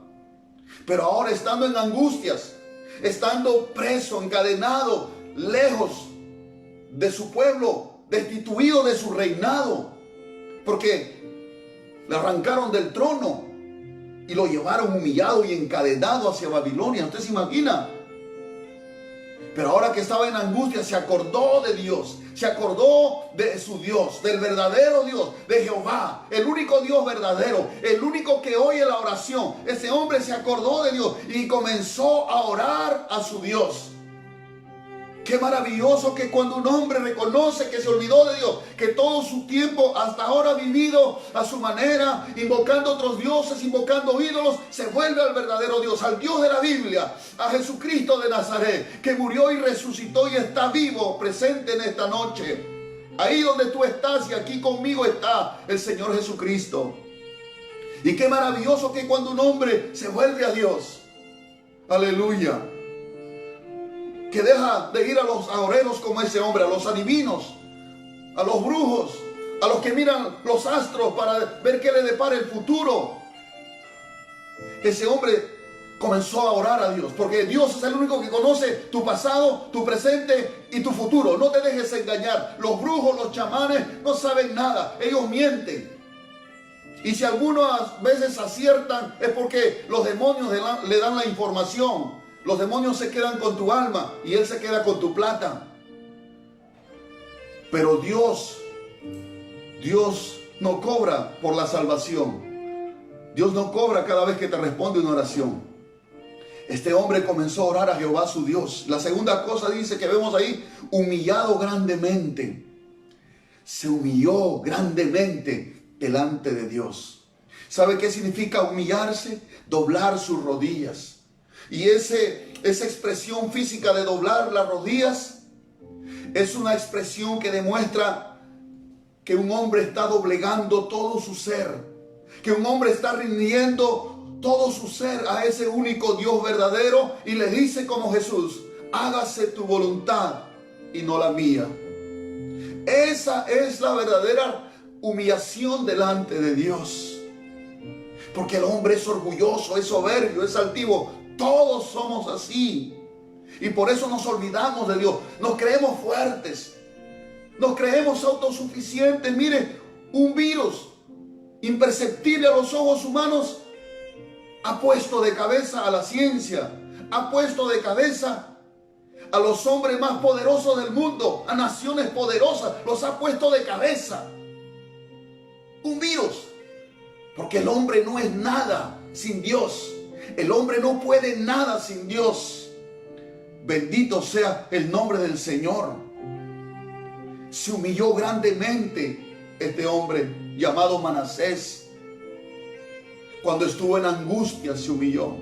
Pero ahora, estando en angustias, estando preso, encadenado, lejos de su pueblo, destituido de su reinado, porque le arrancaron del trono y lo llevaron humillado y encadenado hacia Babilonia. ¿Usted se imagina? Pero ahora que estaba en angustia, se acordó de Dios, se acordó de su Dios, del verdadero Dios, de Jehová, el único Dios verdadero, el único que oye la oración. Ese hombre se acordó de Dios y comenzó a orar a su Dios. Qué maravilloso que cuando un hombre reconoce que se olvidó de Dios, que todo su tiempo hasta ahora ha vivido a su manera, invocando otros dioses, invocando ídolos, se vuelve al verdadero Dios, al Dios de la Biblia, a Jesucristo de Nazaret, que murió y resucitó y está vivo, presente en esta noche. Ahí donde tú estás y aquí conmigo está el Señor Jesucristo. Y qué maravilloso que cuando un hombre se vuelve a Dios, aleluya, que deja de ir a los agoreros como ese hombre, a los adivinos, a los brujos, a los que miran los astros para ver qué le depara el futuro. Ese hombre comenzó a orar a Dios, porque Dios es el único que conoce tu pasado, tu presente y tu futuro. No te dejes engañar. Los brujos, los chamanes no saben nada, ellos mienten. Y si algunas veces aciertan es porque los demonios le dan la información. Los demonios se quedan con tu alma y Él se queda con tu plata. Pero Dios no cobra por la salvación. Dios no cobra cada vez que te responde una oración. Este hombre comenzó a orar a Jehová su Dios. La segunda cosa dice que vemos ahí, humillado grandemente. Se humilló grandemente delante de Dios. ¿Sabe qué significa humillarse? Doblar sus rodillas. Y esa expresión física de doblar las rodillas es una expresión que demuestra que un hombre está doblegando todo su ser, que un hombre está rindiendo todo su ser a ese único Dios verdadero y le dice como Jesús: hágase tu voluntad y no la mía. Esa es la verdadera humillación delante de Dios, porque el hombre es orgulloso, es soberbio, es altivo. Todos somos así. Y por eso nos olvidamos de Dios. Nos creemos fuertes. Nos creemos autosuficientes. Mire, un virus imperceptible a los ojos humanos ha puesto de cabeza a la ciencia. Ha puesto de cabeza a los hombres más poderosos del mundo. A naciones poderosas. Los ha puesto de cabeza. Un virus. Porque el hombre no es nada sin Dios. El hombre no puede nada sin Dios. Bendito sea el nombre del Señor. Se humilló grandemente este hombre llamado Manasés. Cuando estuvo en angustia se humilló.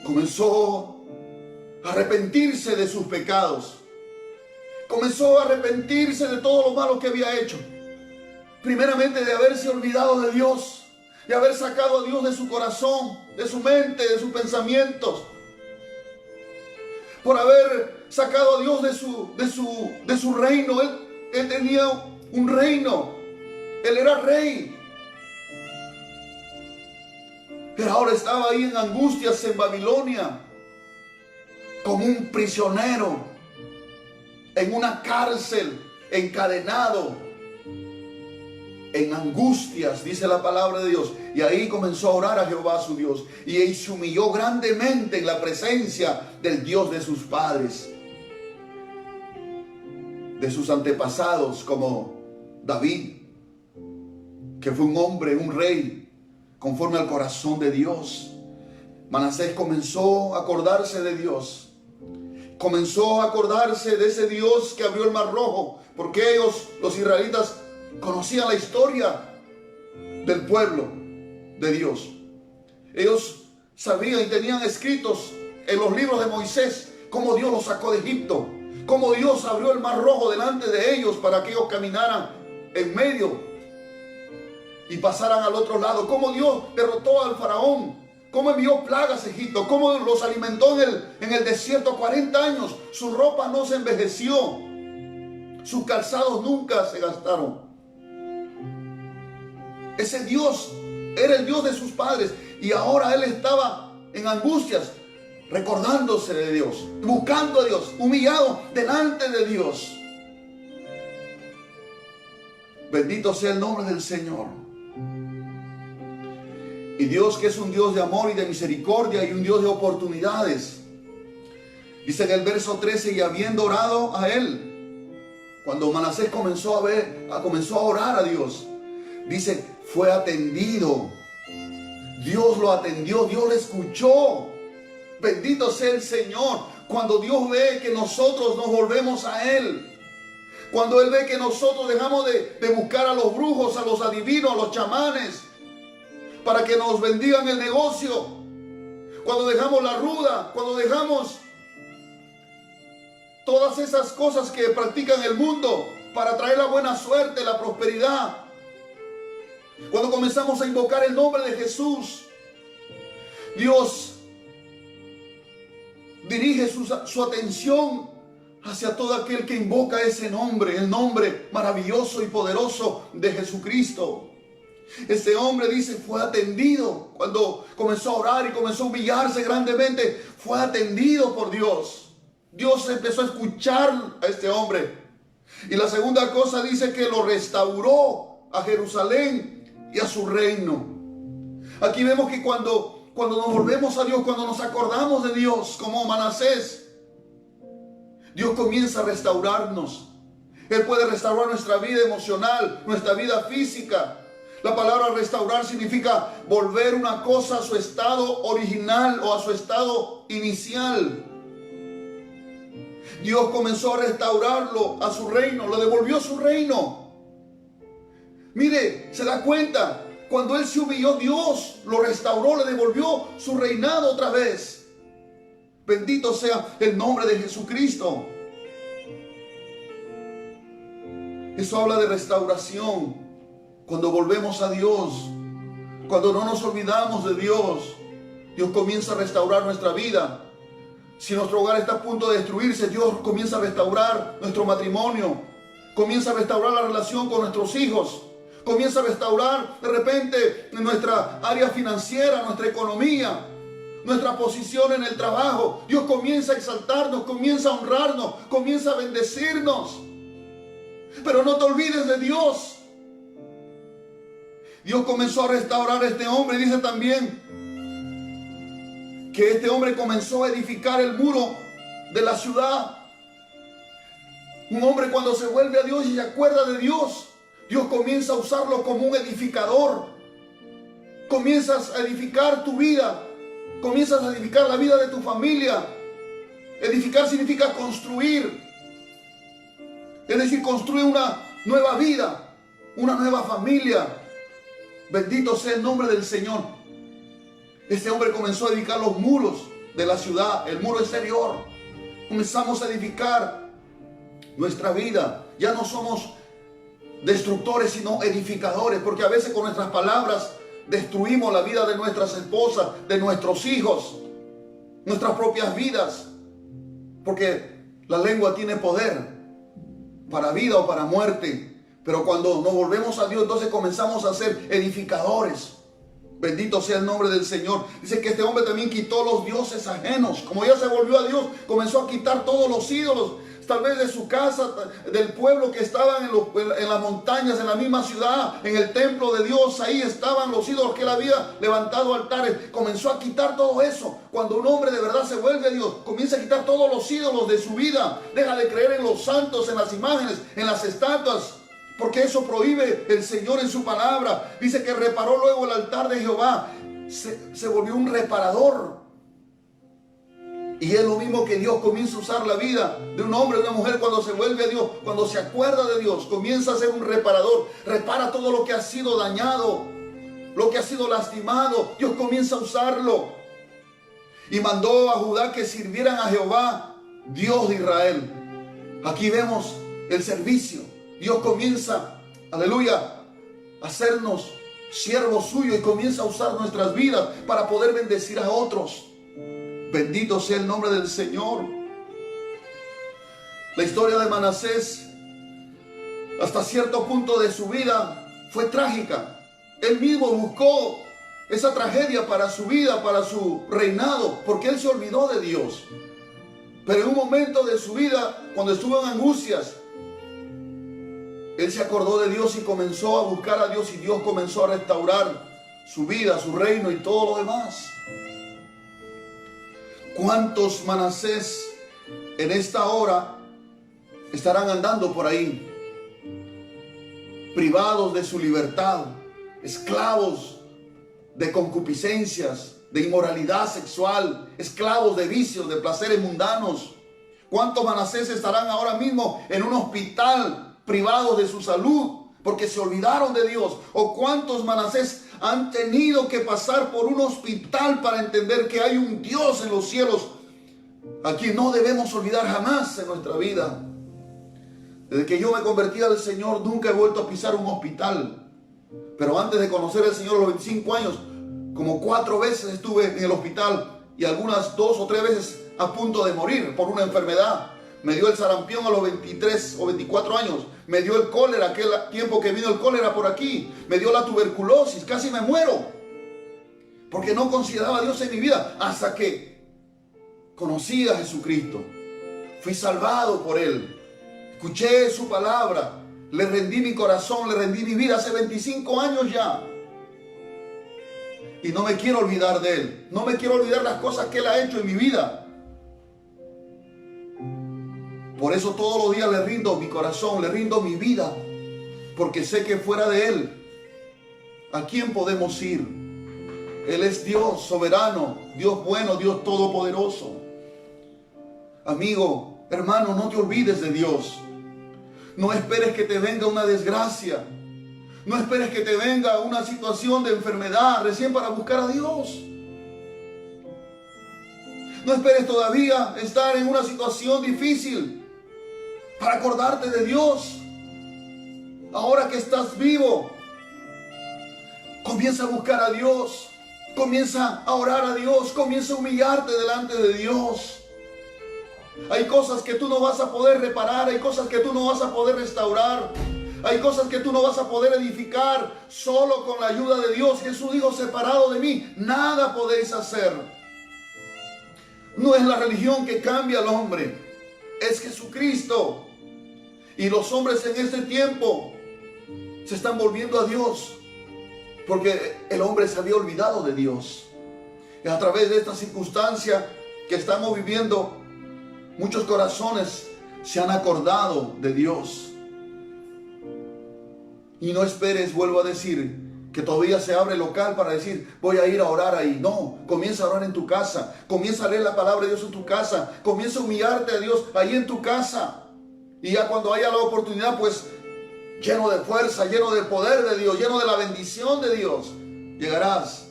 Comenzó a arrepentirse de sus pecados. Comenzó a arrepentirse de todo lo malo que había hecho. Primeramente de haberse olvidado de Dios. De haber sacado a Dios de su corazón, de su mente, de sus pensamientos. Por haber sacado a Dios de su reino. Él tenía un reino. Él era rey. Pero ahora estaba ahí en angustias en Babilonia. Como un prisionero. En una cárcel, encadenado. En angustias, dice la palabra de Dios. Y ahí comenzó a orar a Jehová su Dios. Y se humilló grandemente en la presencia del Dios de sus padres, de sus antepasados como David, que fue un hombre, un rey, conforme al corazón de Dios. Manasés comenzó a acordarse de Dios. Comenzó a acordarse de ese Dios que abrió el Mar Rojo, porque ellos, los israelitas, conocían la historia del pueblo de Dios. Ellos sabían y tenían escritos en los libros de Moisés cómo Dios los sacó de Egipto, cómo Dios abrió el Mar Rojo delante de ellos para que ellos caminaran en medio y pasaran al otro lado, cómo Dios derrotó al faraón, cómo envió plagas a Egipto, cómo los alimentó en el desierto 40 años. Su ropa no se envejeció, sus calzados nunca se gastaron. Ese Dios era el Dios de sus padres y ahora él estaba en angustias, recordándose de Dios, buscando a Dios, humillado delante de Dios. Bendito sea el nombre del Señor. Y Dios, que es un Dios de amor y de misericordia y un Dios de oportunidades, dice en el verso 13: y habiendo orado a él, cuando Manasés comenzó a orar a Dios, dice, fue atendido. Dios lo atendió, Dios le escuchó. Bendito sea el Señor. Cuando Dios ve que nosotros nos volvemos a Él, cuando Él ve que nosotros dejamos de buscar a los brujos, a los adivinos, a los chamanes, para que nos bendigan el negocio, cuando dejamos la ruda, cuando dejamos todas esas cosas que practican el mundo para traer la buena suerte, la prosperidad, cuando comenzamos a invocar el nombre de Jesús, Dios dirige su atención hacia todo aquel que invoca ese nombre, el nombre maravilloso y poderoso de Jesucristo. Este hombre, dice, fue atendido. Cuando comenzó a orar y comenzó a humillarse grandemente, fue atendido por Dios. Dios empezó a escuchar a este hombre. Y la segunda cosa dice que lo restauró a Jerusalén y a su reino. Aquí vemos que cuando nos volvemos a Dios, cuando nos acordamos de Dios, como Manasés, Dios comienza a restaurarnos. Él puede restaurar nuestra vida emocional, nuestra vida física. La palabra restaurar significa volver una cosa a su estado original o a su estado inicial. Dios comenzó a restaurarlo a su reino, lo devolvió a su reino. Mire, se da cuenta, cuando él se humilló, Dios lo restauró, le devolvió su reinado otra vez. Bendito sea el nombre de Jesucristo. Eso habla de restauración. Cuando volvemos a Dios, cuando no nos olvidamos de Dios, Dios comienza a restaurar nuestra vida. Si nuestro hogar está a punto de destruirse, Dios comienza a restaurar nuestro matrimonio, comienza a restaurar la relación con nuestros hijos, comienza a restaurar de repente nuestra área financiera, nuestra economía, nuestra posición en el trabajo. Dios comienza a exaltarnos, comienza a honrarnos, comienza a bendecirnos. Pero no te olvides de Dios. Dios comenzó a restaurar a este hombre. Dice también que este hombre comenzó a edificar el muro de la ciudad. Un hombre, cuando se vuelve a Dios y se acuerda de Dios, Dios comienza a usarlo como un edificador. Comienzas a edificar tu vida. Comienzas a edificar la vida de tu familia. Edificar significa construir. Es decir, construir una nueva vida, una nueva familia. Bendito sea el nombre del Señor. Este hombre comenzó a edificar los muros de la ciudad, el muro exterior. Comenzamos a edificar nuestra vida. Ya no somos destructores, sino edificadores, porque a veces con nuestras palabras destruimos la vida de nuestras esposas, de nuestros hijos, nuestras propias vidas, porque la lengua tiene poder para vida o para muerte. Pero cuando nos volvemos a Dios, entonces comenzamos a ser edificadores. Bendito sea el nombre del Señor. Dice que este hombre también quitó los dioses ajenos. Como ya se volvió a Dios, comenzó a quitar todos los ídolos, tal vez de su casa, del pueblo que estaban en las montañas, en la misma ciudad, en el templo de Dios. Ahí estaban los ídolos que él había levantado altares. Comenzó a quitar todo eso. Cuando un hombre de verdad se vuelve a Dios, comienza a quitar todos los ídolos de su vida. Deja de creer en los santos, en las imágenes, en las estatuas. porque eso prohíbe el Señor en su palabra. Dice que reparó luego el altar de Jehová. Se volvió un reparador. Y es lo mismo que Dios comienza a usar la vida de un hombre, de una mujer, cuando se vuelve a Dios, cuando se acuerda de Dios, comienza a ser un reparador. Repara todo lo que ha sido dañado, lo que ha sido lastimado. Dios comienza a usarlo. Y mandó a Judá que sirvieran a Jehová, Dios de Israel. Aquí vemos el servicio. Dios comienza, aleluya, a hacernos siervos suyos y comienza a usar nuestras vidas para poder bendecir a otros. Bendito sea el nombre del Señor. La historia de Manasés, hasta cierto punto de su vida, fue trágica. Él mismo buscó esa tragedia para su vida, para su reinado, porque él se olvidó de Dios. Pero en un momento de su vida, cuando estuvo en angustias, él se acordó de Dios y comenzó a buscar a Dios, y Dios comenzó a restaurar su vida, su reino y todo lo demás. ¿Cuántos Manasés en esta hora estarán andando por ahí, privados de su libertad, esclavos de concupiscencias, de inmoralidad sexual, esclavos de vicios, de placeres mundanos? ¿Cuántos Manasés estarán ahora mismo en un hospital, privados de su salud, porque se olvidaron de Dios? ¿O cuántos Manasés han tenido que pasar por un hospital para entender que hay un Dios en los cielos, a quien no debemos olvidar jamás en nuestra vida? Desde que yo me convertí al Señor, nunca he vuelto a pisar un hospital. Pero antes de conocer al Señor a los 25 años, como 4 veces estuve en el hospital, y algunas 2 o 3 veces a punto de morir por una enfermedad. Me dio el sarampión a los 23 o 24 años. Me dio el cólera, aquel tiempo que vino el cólera por aquí. Me dio la tuberculosis, casi me muero. Porque no consideraba a Dios en mi vida. Hasta que conocí a Jesucristo. Fui salvado por Él. Escuché su palabra. Le rendí mi corazón, le rendí mi vida hace 25 años ya. Y no me quiero olvidar de Él. No me quiero olvidar las cosas que Él ha hecho en mi vida. Por eso todos los días le rindo mi corazón, le rindo mi vida, porque sé que fuera de Él, ¿a quién podemos ir? Él es Dios soberano, Dios bueno, Dios todopoderoso. Amigo, hermano, no te olvides de Dios. No esperes que te venga una desgracia. No esperes que te venga una situación de enfermedad recién para buscar a Dios. No esperes todavía estar en una situación difícil para acordarte de Dios. Ahora que estás vivo, comienza a buscar a Dios, comienza a orar a Dios, comienza a humillarte delante de Dios. Hay cosas que tú no vas a poder reparar, hay cosas que tú no vas a poder restaurar, hay cosas que tú no vas a poder edificar solo con la ayuda de Dios. Jesús dijo: separado de mí, nada podéis hacer. No es la religión que cambia al hombre, es Jesucristo. Y los hombres en este tiempo se están volviendo a Dios, porque el hombre se había olvidado de Dios. Y a través de esta circunstancia que estamos viviendo, muchos corazones se han acordado de Dios. Y no esperes, vuelvo a decir, que todavía se abre local para decir: voy a ir a orar ahí. No, comienza a orar en tu casa, comienza a leer la palabra de Dios en tu casa, comienza a humillarte a Dios ahí en tu casa. Y ya cuando haya la oportunidad, pues lleno de fuerza, lleno de poder de Dios, lleno de la bendición de Dios, llegarás.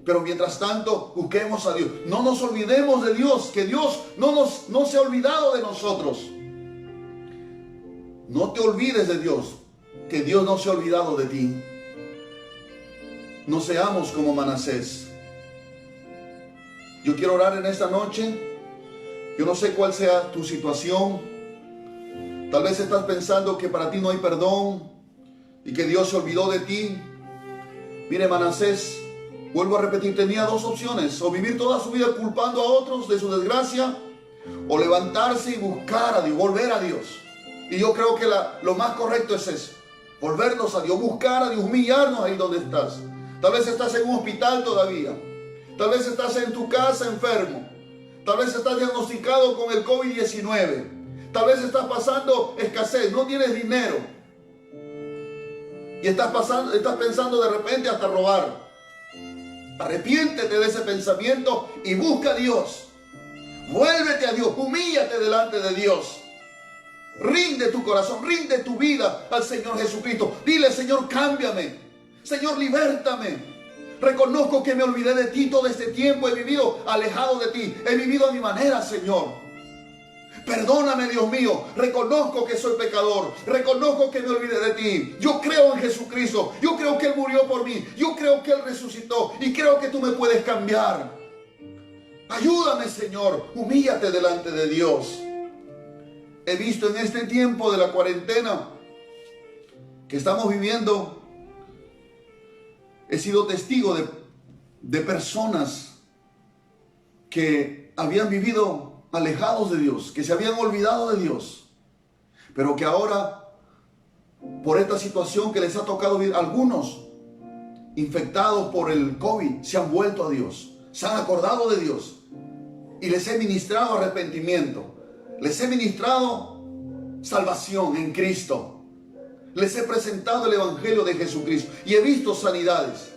Pero mientras tanto, busquemos a Dios. No nos olvidemos de Dios, que Dios no se ha olvidado de nosotros. No te olvides de Dios, que Dios no se ha olvidado de ti. No seamos como Manasés. Yo quiero orar en esta noche. Yo no sé cuál sea tu situación. Tal vez estás pensando que para ti no hay perdón y que Dios se olvidó de ti. Mire, Manasés, vuelvo a repetir, tenía 2 opciones: o vivir toda su vida culpando a otros de su desgracia, o levantarse y buscar a Dios, volver a Dios. Y yo creo que lo más correcto es eso: volvernos a Dios, buscar a Dios, humillarnos ahí donde estás. Tal vez estás en un hospital todavía, tal vez estás en tu casa enfermo, tal vez estás diagnosticado con el COVID-19, tal vez estás pasando escasez, no tienes dinero. y estás pensando de repente hasta robar. Arrepiéntete de ese pensamiento y busca a Dios. Vuélvete a Dios, humíllate delante de Dios. Rinde tu corazón, rinde tu vida al Señor Jesucristo. Dile: Señor, cámbiame. Señor, libértame. Reconozco que me olvidé de ti todo este tiempo. He vivido alejado de ti. He vivido a mi manera, Señor. Perdóname, Dios mío. Reconozco que soy pecador. Reconozco que me olvidé de ti. Yo creo en Jesucristo. Yo creo que Él murió por mí. Yo creo que Él resucitó. Y creo que tú me puedes cambiar. Ayúdame, Señor. Humíllate delante de Dios. He visto en este tiempo de la cuarentena que estamos viviendo, he sido testigo de personas que habían vivido alejados de Dios, que se habían olvidado de Dios, pero que ahora, por esta situación que les ha tocado vivir, algunos infectados por el COVID se han vuelto a Dios, se han acordado de Dios, y les he ministrado arrepentimiento, les he ministrado salvación en Cristo. Les he presentado el Evangelio de Jesucristo y he visto sanidades.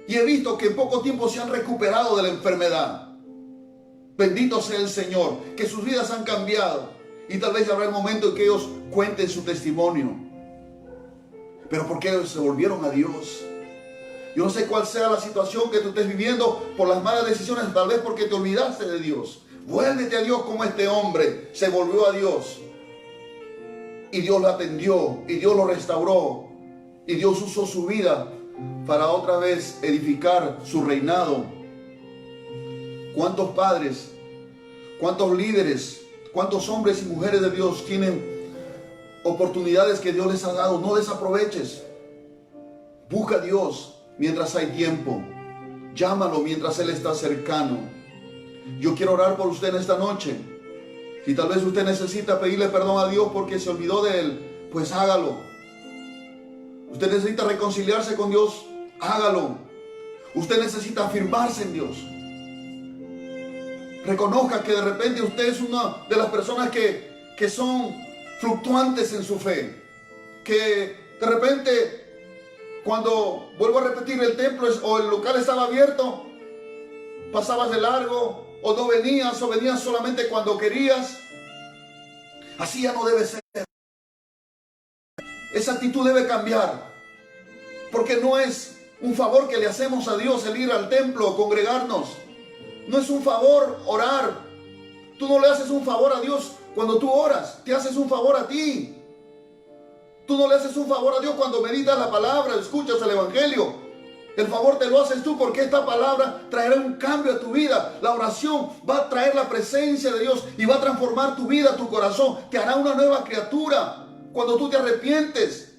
Y he visto que en poco tiempo se han recuperado de la enfermedad. Bendito sea el Señor, que sus vidas han cambiado. Y tal vez habrá el momento en que ellos cuenten su testimonio. Pero ¿por qué se volvieron a Dios? Yo no sé cuál sea la situación que tú estés viviendo por las malas decisiones, tal vez porque te olvidaste de Dios. Vuélvete a Dios como este hombre se volvió a Dios. Y Dios lo atendió, y Dios lo restauró, y Dios usó su vida para otra vez edificar su reinado. ¿Cuántos padres, cuántos líderes, cuántos hombres y mujeres de Dios tienen oportunidades que Dios les ha dado? No desaproveches. Busca a Dios mientras hay tiempo. Llámalo mientras Él está cercano. Yo quiero orar por usted en esta noche. Si tal vez usted necesita pedirle perdón a Dios porque se olvidó de Él, pues hágalo. Usted necesita reconciliarse con Dios, hágalo. Usted necesita afirmarse en Dios. Reconozca que de repente usted es una de las personas que son fluctuantes en su fe. Que de repente, cuando, vuelvo a repetir, el templo o el local estaba abierto, pasabas de largo, o no venías, o venías solamente cuando querías. Así ya no debe ser. Esa actitud debe cambiar, porque no es un favor que le hacemos a Dios el ir al templo o congregarnos. No es un favor orar. Tú no le haces un favor a Dios cuando tú oras, te haces un favor a ti. Tú no le haces un favor a Dios cuando meditas la palabra, escuchas el Evangelio. El favor te lo haces tú, porque esta palabra traerá un cambio a tu vida. La oración va a traer la presencia de Dios y va a transformar tu vida, tu corazón. Te hará una nueva criatura cuando tú te arrepientes.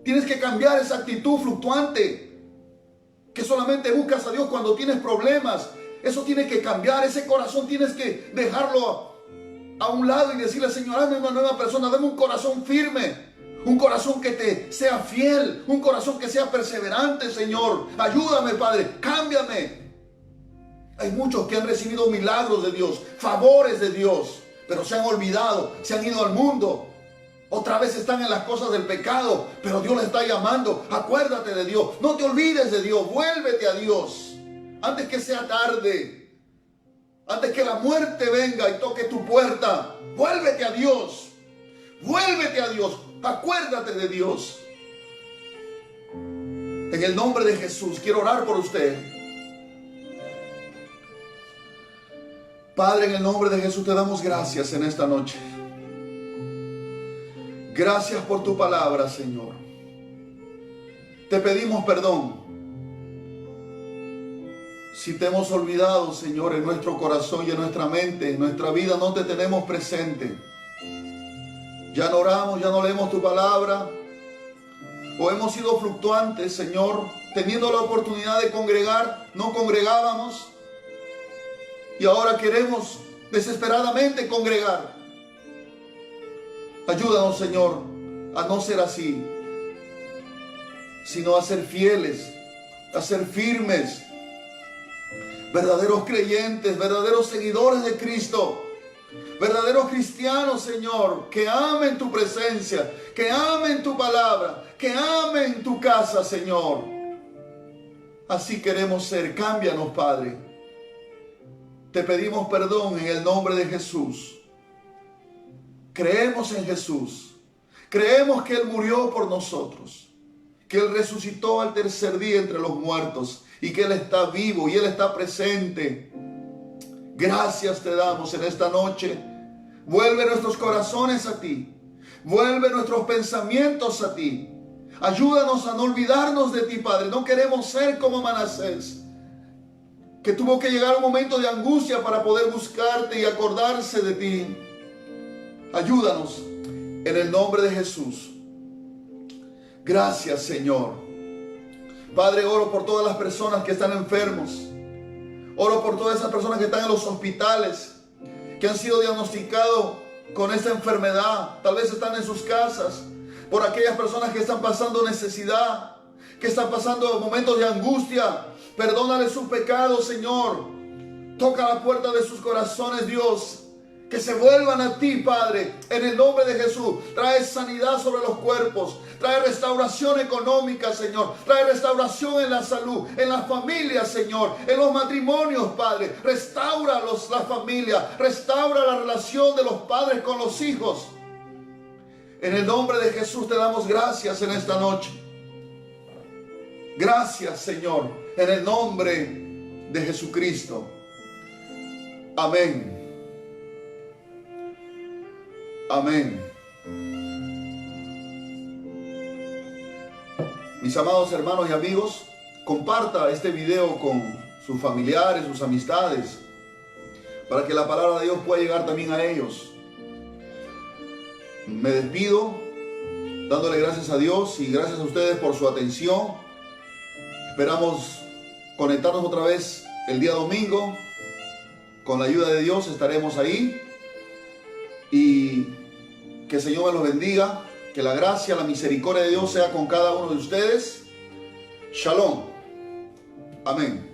Tienes que cambiar esa actitud fluctuante, que solamente buscas a Dios cuando tienes problemas. Eso tiene que cambiar. Ese corazón tienes que dejarlo a un lado y decirle: Señor, dame una nueva persona, dame un corazón firme. Un corazón que te sea fiel, un corazón que sea perseverante, Señor. Ayúdame, Padre, cámbiame. Hay muchos que han recibido milagros de Dios, favores de Dios, pero se han olvidado, se han ido al mundo. Otra vez están en las cosas del pecado, pero Dios les está llamando. Acuérdate de Dios, no te olvides de Dios, vuélvete a Dios. Antes que sea tarde, antes que la muerte venga y toque tu puerta, vuélvete a Dios. Vuélvete a Dios. Acuérdate de Dios. En el nombre de Jesús quiero orar por usted. Padre, en el nombre de Jesús te damos gracias en esta noche. Gracias por tu palabra, Señor. Te pedimos perdón si te hemos olvidado, Señor, en nuestro corazón y en nuestra mente, en nuestra vida no te tenemos presente. Ya no oramos, ya no leemos tu palabra, o hemos sido fluctuantes, Señor, teniendo la oportunidad de congregar, no congregábamos, y ahora queremos desesperadamente congregar. Ayúdanos, Señor, a no ser así, sino a ser fieles, a ser firmes, verdaderos creyentes, verdaderos seguidores de Cristo. Verdaderos cristianos, Señor, que amen tu presencia, que amen tu palabra, que amen tu casa, Señor. Así queremos ser. Cámbianos, Padre. Te pedimos perdón en el nombre de Jesús. Creemos en Jesús. Creemos que Él murió por nosotros, que Él resucitó al tercer día entre los muertos y que Él está vivo y Él está presente. Gracias te damos en esta noche. Vuelve nuestros corazones a ti. Vuelve nuestros pensamientos a ti. Ayúdanos a no olvidarnos de ti, Padre. No queremos ser como Manasés, que tuvo que llegar un momento de angustia para poder buscarte y acordarse de ti. Ayúdanos en el nombre de Jesús. Gracias, Señor. Padre, oro por todas las personas que están enfermos. Oro por todas esas personas que están en los hospitales, que han sido diagnosticados con esta enfermedad. Tal vez están en sus casas. Por aquellas personas que están pasando necesidad, que están pasando momentos de angustia. Perdónale sus pecados, Señor. Toca la puerta de sus corazones, Dios. Que se vuelvan a ti, Padre, en el nombre de Jesús. Trae sanidad sobre los cuerpos. Trae restauración económica, Señor. Trae restauración en la salud, en las familias, Señor. En los matrimonios, Padre. Restaura la familia. Restaura la relación de los padres con los hijos. En el nombre de Jesús te damos gracias en esta noche. Gracias, Señor, en el nombre de Jesucristo. Amén. Amén. Mis amados hermanos y amigos, comparta este video con sus familiares, sus amistades, para que la palabra de Dios pueda llegar también a ellos. Me despido dándole gracias a Dios y gracias a ustedes por su atención. Esperamos conectarnos otra vez el día domingo. Con la ayuda de Dios estaremos ahí. Y que el Señor me los bendiga. Que la gracia, la misericordia de Dios sea con cada uno de ustedes. Shalom. Amén.